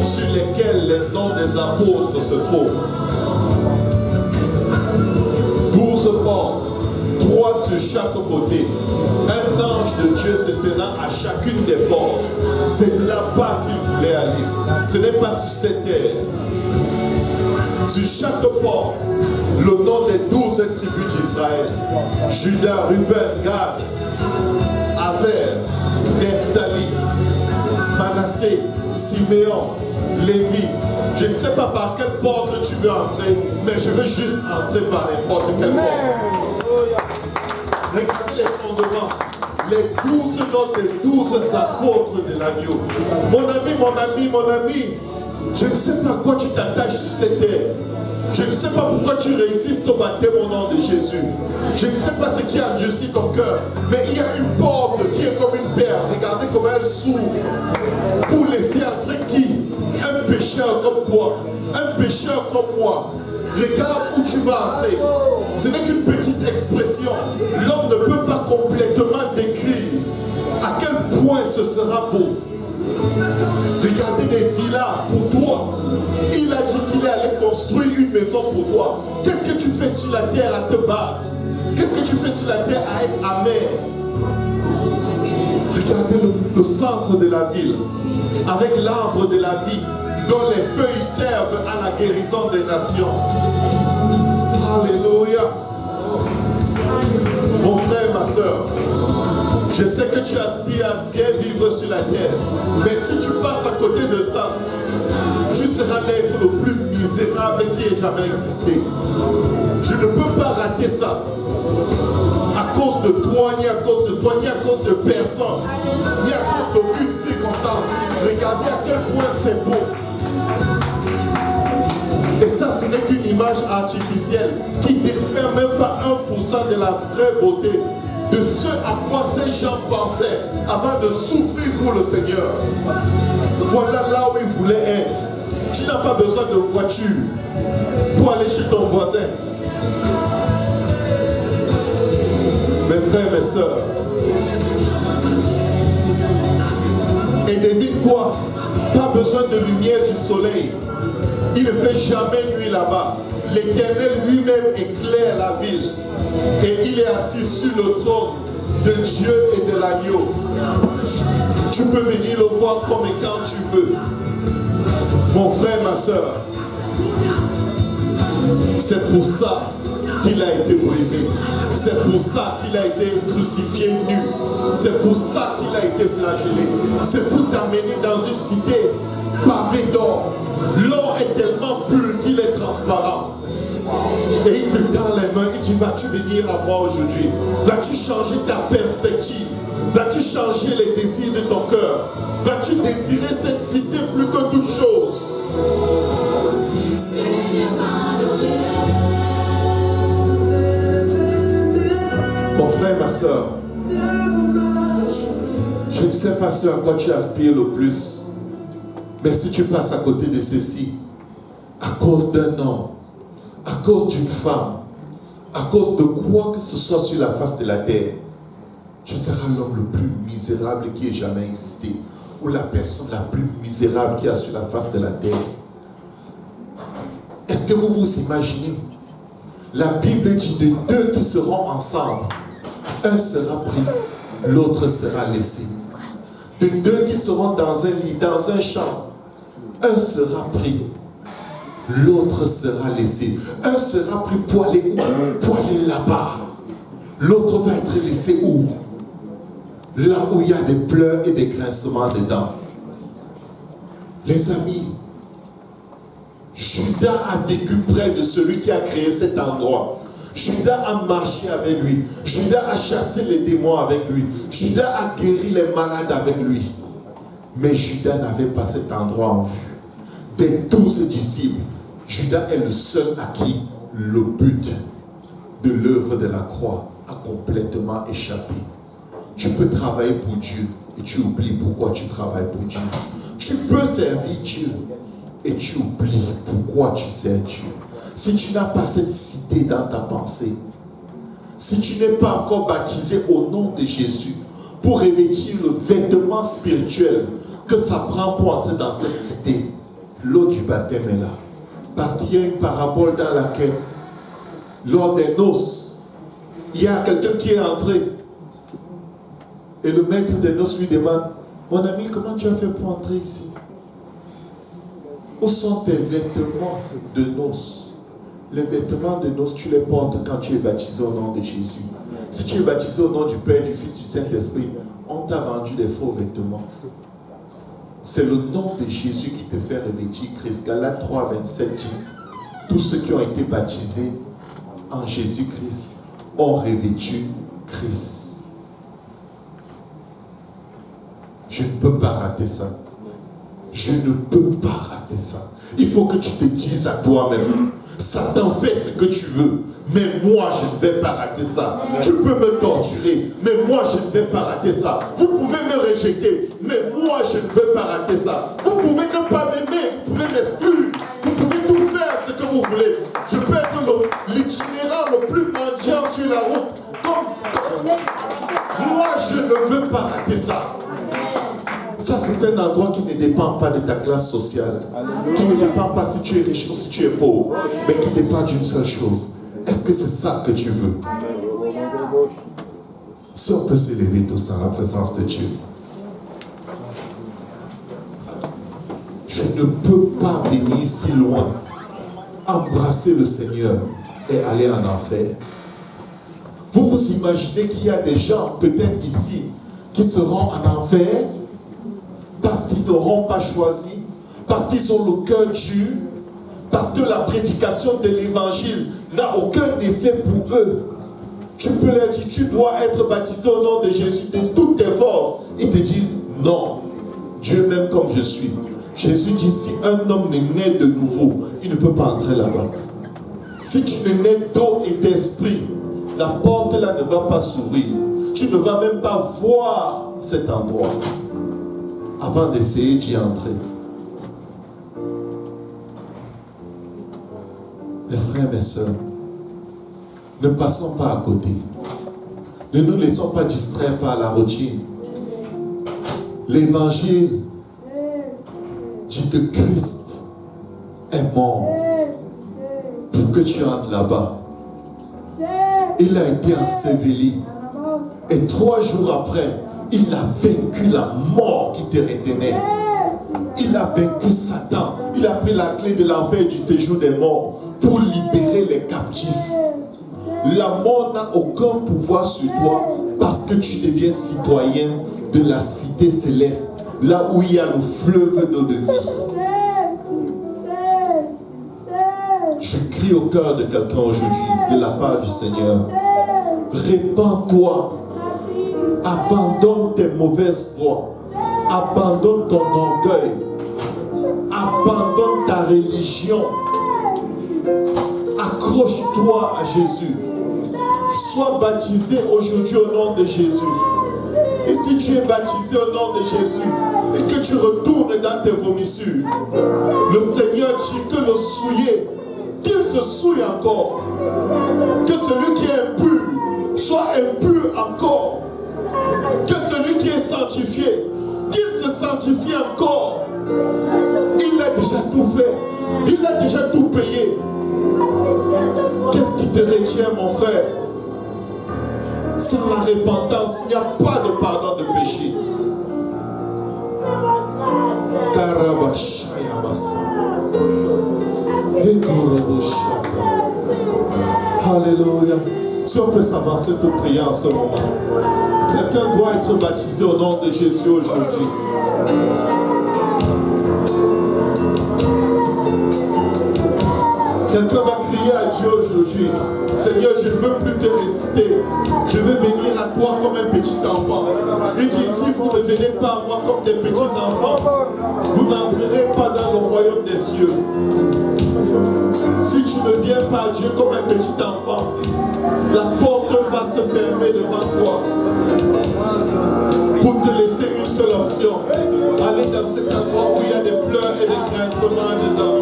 sur lesquels les noms des apôtres se trouvent. 12 portes, 3 sur chaque côté. Un ange de Dieu se tenant à chacune des portes. C'est là-bas qu'il voulait aller. Ce n'est pas sur cette terre. Sur chaque porte, le nom des 12 tribus d'Israël. Judas, Ruben, Gad, Aser, Nephtali, Manassé, Siméon, Lévi. Je ne sais pas par quelle porte tu veux entrer, mais je veux juste entrer par n'importe quelle porte. Regardez les fondements. Les 12 noms des 12 apôtres de l'agneau. Mon ami, je ne sais pas à quoi tu t'attaches sur cette terre. Je ne sais pas pourquoi tu résistes au baptême au nom de Jésus. Je ne sais pas ce qui a endurci ton cœur. Mais il y a une porte qui est comme une perle. Regardez comment elle s'ouvre. Pour laisser entrer qui? Un pécheur comme toi. Un pécheur comme moi. Regarde où tu vas entrer. Ce n'est qu'une petite expression. L'homme ne peut pas complètement décrire à quel point ce sera beau. Regardez des villas pour toi. Il a dit qu'il allait construire une maison pour toi. Qu'est-ce que tu fais sur la terre à te battre? Qu'est-ce que tu fais sur la terre à être amer? Regardez le centre de la ville, avec l'arbre de la vie, dont les feuilles servent à la guérison des nations. Alléluia. Mon frère, ma soeur, je sais que tu aspires à bien vivre sur la terre, mais si tu passes à côté de ça, tu seras l'être le plus misérable qui ait jamais existé. Je ne peux pas rater ça. À cause de toi, ni à cause de toi, ni à cause de personne, ni à cause d'aucune circonstance. Regardez à quel point c'est beau. Et ça, ce n'est qu'une image artificielle qui ne diffère même pas 1% de la vraie beauté de ce à quoi ces gens pensaient avant de souffrir pour le Seigneur. Voilà là où ils voulaient être. Tu n'as pas besoin de voiture pour aller chez ton voisin. Mes frères, mes sœurs, et devine quoi? Pas besoin de lumière du soleil. Il ne fait jamais nuit là-bas. L'Éternel lui-même éclaire la ville. Et il est assis sur le trône de Dieu et de l'agneau. Tu peux venir le voir comme et quand tu veux. Mon frère, ma soeur, c'est pour ça qu'il a été brisé. C'est pour ça qu'il a été crucifié nu. C'est pour ça qu'il a été flagellé. C'est pour t'amener dans une cité pavée d'or. L'or est tellement pur qu'il est transparent. Et il te tend les mains, il dit, vas-tu venir à moi aujourd'hui? Vas-tu changer ta perspective? Vas-tu changer les désirs de ton cœur? Vas-tu désirer cette cité plus que toute chose? Mon frère, ma soeur, je ne sais pas ce à quoi tu aspires le plus, mais si tu passes à côté de ceci, à cause d'un homme, à cause d'une femme, à cause de quoi que ce soit sur la face de la terre, tu seras l'homme le plus misérable qui ait jamais existé, ou la personne la plus misérable qui a sur la face de la terre. Est-ce que vous vous imaginez? La Bible dit de deux qui seront ensemble, un sera pris, l'autre sera laissé. De deux qui seront dans un lit, dans un champ, un sera pris, l'autre sera laissé. Un sera pris pour aller où? Pour aller là-bas. L'autre va être laissé où? Là où il y a des pleurs et des grincements dedans. Les amis, Judas a vécu près de celui qui a créé cet endroit. Judas a marché avec lui. Judas a chassé les démons avec lui. Judas a guéri les malades avec lui. Mais Judas n'avait pas cet endroit en vue. Des 12 disciples, Judas est le seul à qui le but de l'œuvre de la croix a complètement échappé. Tu peux travailler pour Dieu et tu oublies pourquoi tu travailles pour Dieu. Tu peux servir Dieu et tu oublies pourquoi tu sers Dieu. Si tu n'as pas cette cité dans ta pensée, si tu n'es pas encore baptisé au nom de Jésus pour revêtir le vêtement spirituel que ça prend pour entrer dans cette cité, l'eau du baptême est là. Parce qu'il y a une parabole dans laquelle, lors des noces, il y a quelqu'un qui est entré et le maître des noces lui demande: mon ami, comment tu as fait pour entrer ici? Où sont tes vêtements de noces? Les vêtements de noces, tu les portes quand tu es baptisé au nom de Jésus. Si tu es baptisé au nom du Père, du Fils, du Saint-Esprit, on t'a vendu des faux vêtements. C'est le nom de Jésus qui te fait revêtir Christ. Galates 3, 27 dit: tous ceux qui ont été baptisés en Jésus-Christ ont revêtu Christ. Je ne peux pas rater ça. Je ne peux pas rater ça. Il faut que tu te dises à toi-même: Satan fait ce que tu veux, mais moi je ne vais pas rater ça. Tu peux me torturer, mais moi je ne vais pas rater ça. Vous pouvez me rejeter, mais moi je ne vais pas rater ça. Vous pouvez ne pas m'aimer, vous pouvez m'exclure, vous pouvez tout faire ce que vous voulez. Je peux être l'itinérant le plus mendiant sur la route, comme ça. Moi je ne veux pas rater ça. Ça, c'est un endroit qui ne dépend pas de ta classe sociale, qui ne dépend pas si tu es riche ou si tu es pauvre, mais qui dépend d'une seule chose. Est-ce que c'est ça que tu veux? Si on peut se lever tous dans la présence de Dieu. Je ne peux pas venir si loin, embrasser le Seigneur et aller en enfer. Vous vous imaginez qu'il y a des gens, peut-être ici, qui seront en enfer parce qu'ils n'auront pas choisi, parce qu'ils ont le cœur dur, parce que la prédication de l'évangile n'a aucun effet pour eux. Tu peux leur dire: tu dois être baptisé au nom de Jésus de toutes tes forces. Ils te disent: non, Dieu m'aime comme je suis. Jésus dit: si un homme n'est né de nouveau, il ne peut pas entrer là-bas. Si tu n'es né d'eau et d'esprit, la porte là ne va pas s'ouvrir. Tu ne vas même pas voir cet endroit avant d'essayer d'y entrer. Mes frères, mes sœurs, ne passons pas à côté. Ne nous laissons pas distraire par la routine. L'évangile dit que Christ est mort pour que tu entres là-bas. Il a été enseveli. Et 3 jours après, il a vaincu la mort qui te retenait. Il a vaincu Satan. Il a pris la clé de l'enfer et du séjour des morts pour libérer les captifs. La mort n'a aucun pouvoir sur toi parce que tu deviens citoyen de la cité céleste, là où il y a le fleuve d'eau de vie. Je crie au cœur de quelqu'un aujourd'hui, de la part du Seigneur: répands-toi. Abandonne tes mauvaises voies. Abandonne ton orgueil. Abandonne ta religion. Accroche-toi à Jésus. Sois baptisé aujourd'hui au nom de Jésus. Et si tu es baptisé au nom de Jésus et que tu retournes dans tes vomissures, le Seigneur dit que le souillé, qu'il se souille encore. Que celui qui est impur soit impur encore. Que celui qui est sanctifié, qu'il se sanctifie encore. Il a déjà tout fait. Il a déjà tout payé. Qu'est-ce qui te retient, mon frère? Sans la repentance, il n'y a pas de pardon de péché. Alléluia. Si on peut s'avancer pour prier en ce moment. Quelqu'un doit être baptisé au nom de Jésus aujourd'hui. Quelqu'un va crier à Dieu aujourd'hui: Seigneur, je ne veux plus te résister. Je veux venir à toi comme un petit enfant. Il dit: si vous ne venez pas à moi comme des petits enfants, vous n'entrerez pas dans le royaume des cieux. Si tu ne viens pas à Dieu comme un petit enfant, la porte va se fermer devant toi. seule option. Allez dans cet endroit où il y a des pleurs et des grincements dedans.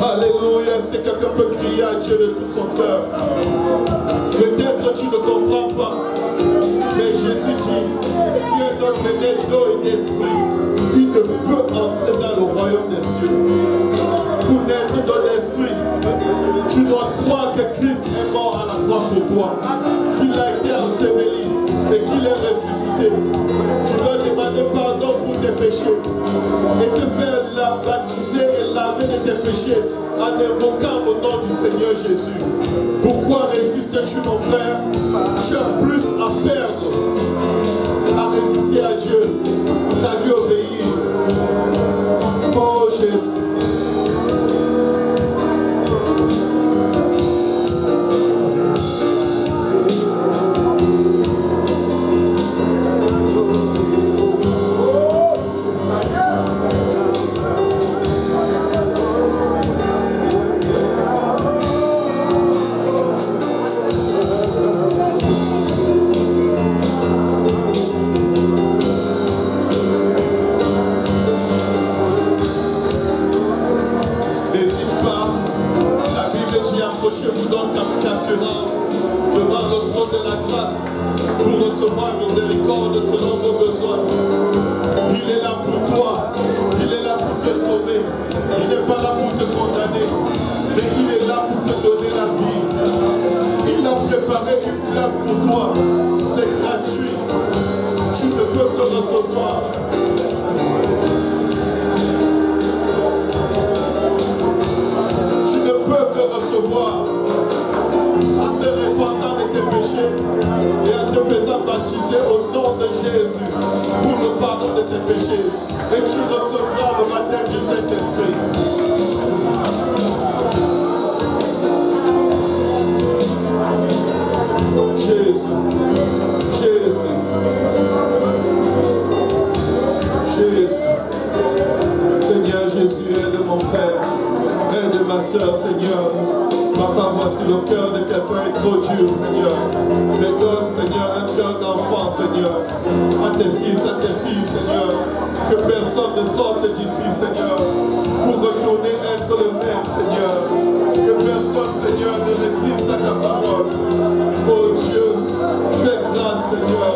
Alléluia. Est-ce que quelqu'un peut crier à Dieu de tout son cœur? Peut-être tu ne comprends pas. Mais Jésus dit, si un homme est né d'eau et d'esprit, il ne peut entrer dans le royaume des cieux. Pour naître dans l'esprit, tu dois croire que Christ est mort à la croix pour toi, qu'il a été enseveli et qu'il est ressuscité. Tu dois demander pardon pour tes péchés et te faire la baptiser et laver de tes péchés en invoquant le nom du Seigneur Jésus. Pourquoi résistes-tu, mon frère? Tu as plus à perdre à résister à Dieu qu'à lui obéir. Oh Jésus. Approchez-vous donc avec assurance devant le trône de la grâce pour recevoir miséricorde selon vos besoins. Il est là pour toi, il est là pour te sauver, il n'est pas là pour te condamner, mais il est là pour te donner la vie. Il a préparé une place pour toi, c'est gratuit, tu ne peux que recevoir. Recevoir en te répandant de tes péchés et en te faisant baptiser au nom de Jésus pour le pardon de tes péchés, et tu recevras le baptême du Saint-Esprit. Jésus, Jésus, Jésus. Seigneur Jésus, aide mon frère, aide ma soeur, Seigneur. Papa, voici le cœur de quelqu'un est trop dur, Seigneur. Mais donne, Seigneur, un cœur d'enfant, Seigneur. À tes fils, à tes filles, Seigneur. Que personne ne sorte d'ici, Seigneur, pour retourner être le même, Seigneur. Que personne, Seigneur, ne résiste à ta parole. Oh Dieu, fais grâce, Seigneur.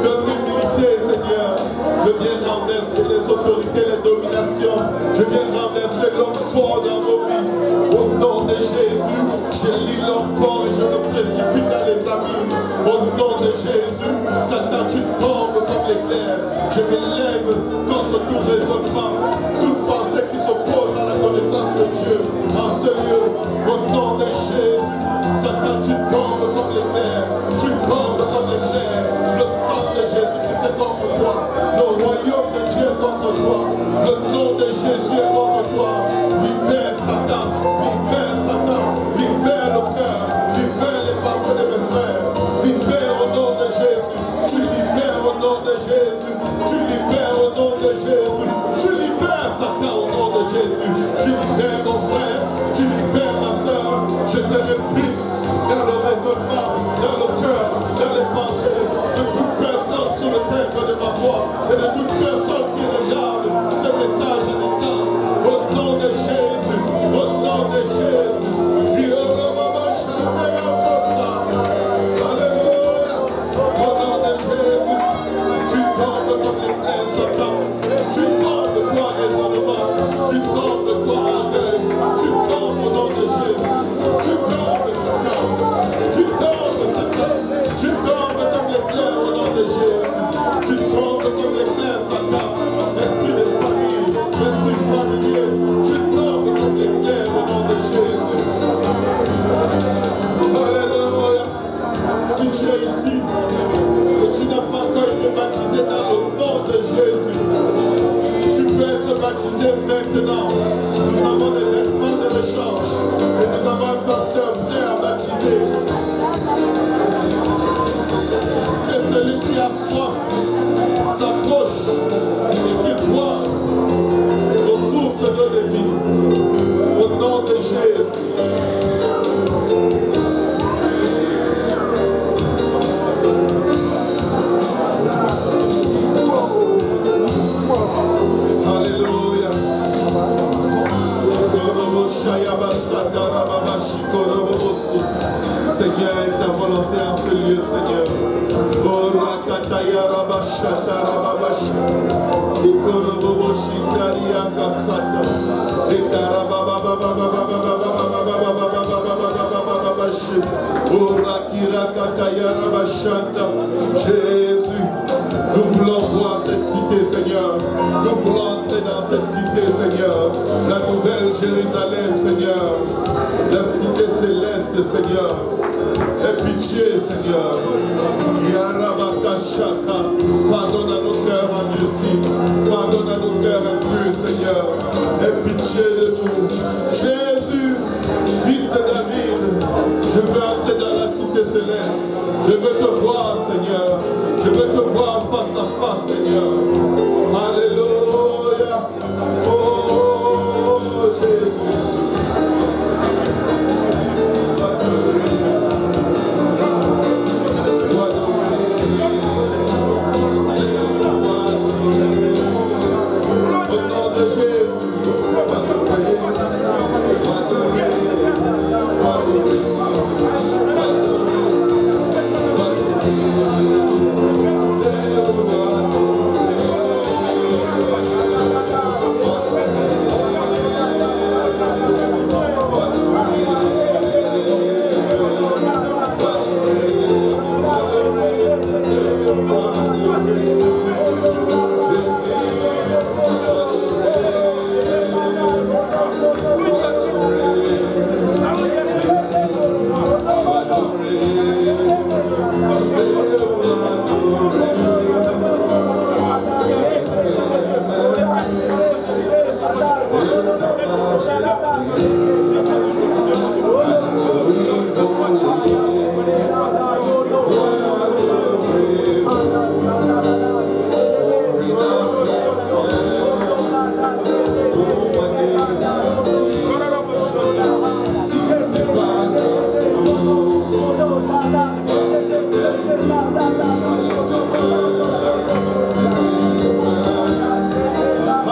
Donne l'humilité, Seigneur. Je viens renverser les autorités, les dominations. Je viens renverser l'homme fort dans nos vies. Au nom de Jésus, je lis l'homme fort et je me précipite dans les abîmes. Au nom de Jésus, Satan, tu tombes comme l'éclair. Je me lève contre tout raisonnement, toute pensée qui s'oppose à la connaissance de Dieu. En ce lieu, au nom de Jésus, Satan, tu tombes comme l'éclair. Tu tombes comme l'éclair. Le sang de Jésus-Christ est contre toi. Le royaume de Dieu est contre toi. Le nom de Jésus est contre toi. Libère Satan. Libère Satan. Libère le cœur. Libère les pensées de mes frères. Libère au nom de Jésus. Tu libères au nom de Jésus. Tu libères au nom de Jésus. Tu libères Satan au nom de Jésus. Tu libères mon frère. Tu libères ma soeur. Je te réplique dans le raisonnement, dans le cœur, dans les pensées de toute personne sous le timbre de ma voix et de toute personne qui regarde ce message à distance. Au nom de Jésus, au nom de Jésus. Alléluia. Au nom de Jésus, tu tombes comme l'éclair, Satan. Tu tombes de toi raisonnement. Tu tombes de toi orgueil. Tu tombes au nom de Jésus. Tu tombes, Satan. Tu tombes, Satan. Tu tombes comme l'éclair au nom de Jésus. Tu tombes comme l'éclair, Satan. Esprit de famille, esprit familier. Tu tombes comme l'éclair au nom de Jésus. Alléluia. Si tu es ici et tu n'as pas encore été baptisé dans le nom de Jésus, tu peux être baptisé maintenant. Nous avons des vêtements de l'échange et nous avons un pasteur prêt à baptiser. Que celui qui a soif s'approche et qu'il boit aux sources d'eau de vie. Au nom de Jésus. Seigneur. Oh, Rakataya Rabashata Rababashi. Ikorobobo Shitaria Kasata. Jésus, nous voulons voir cette cité, Seigneur. Nous voulons entrer dans cette cité, Seigneur. La nouvelle Jérusalem, Seigneur. La cité céleste, Seigneur. Aie pitié, Seigneur.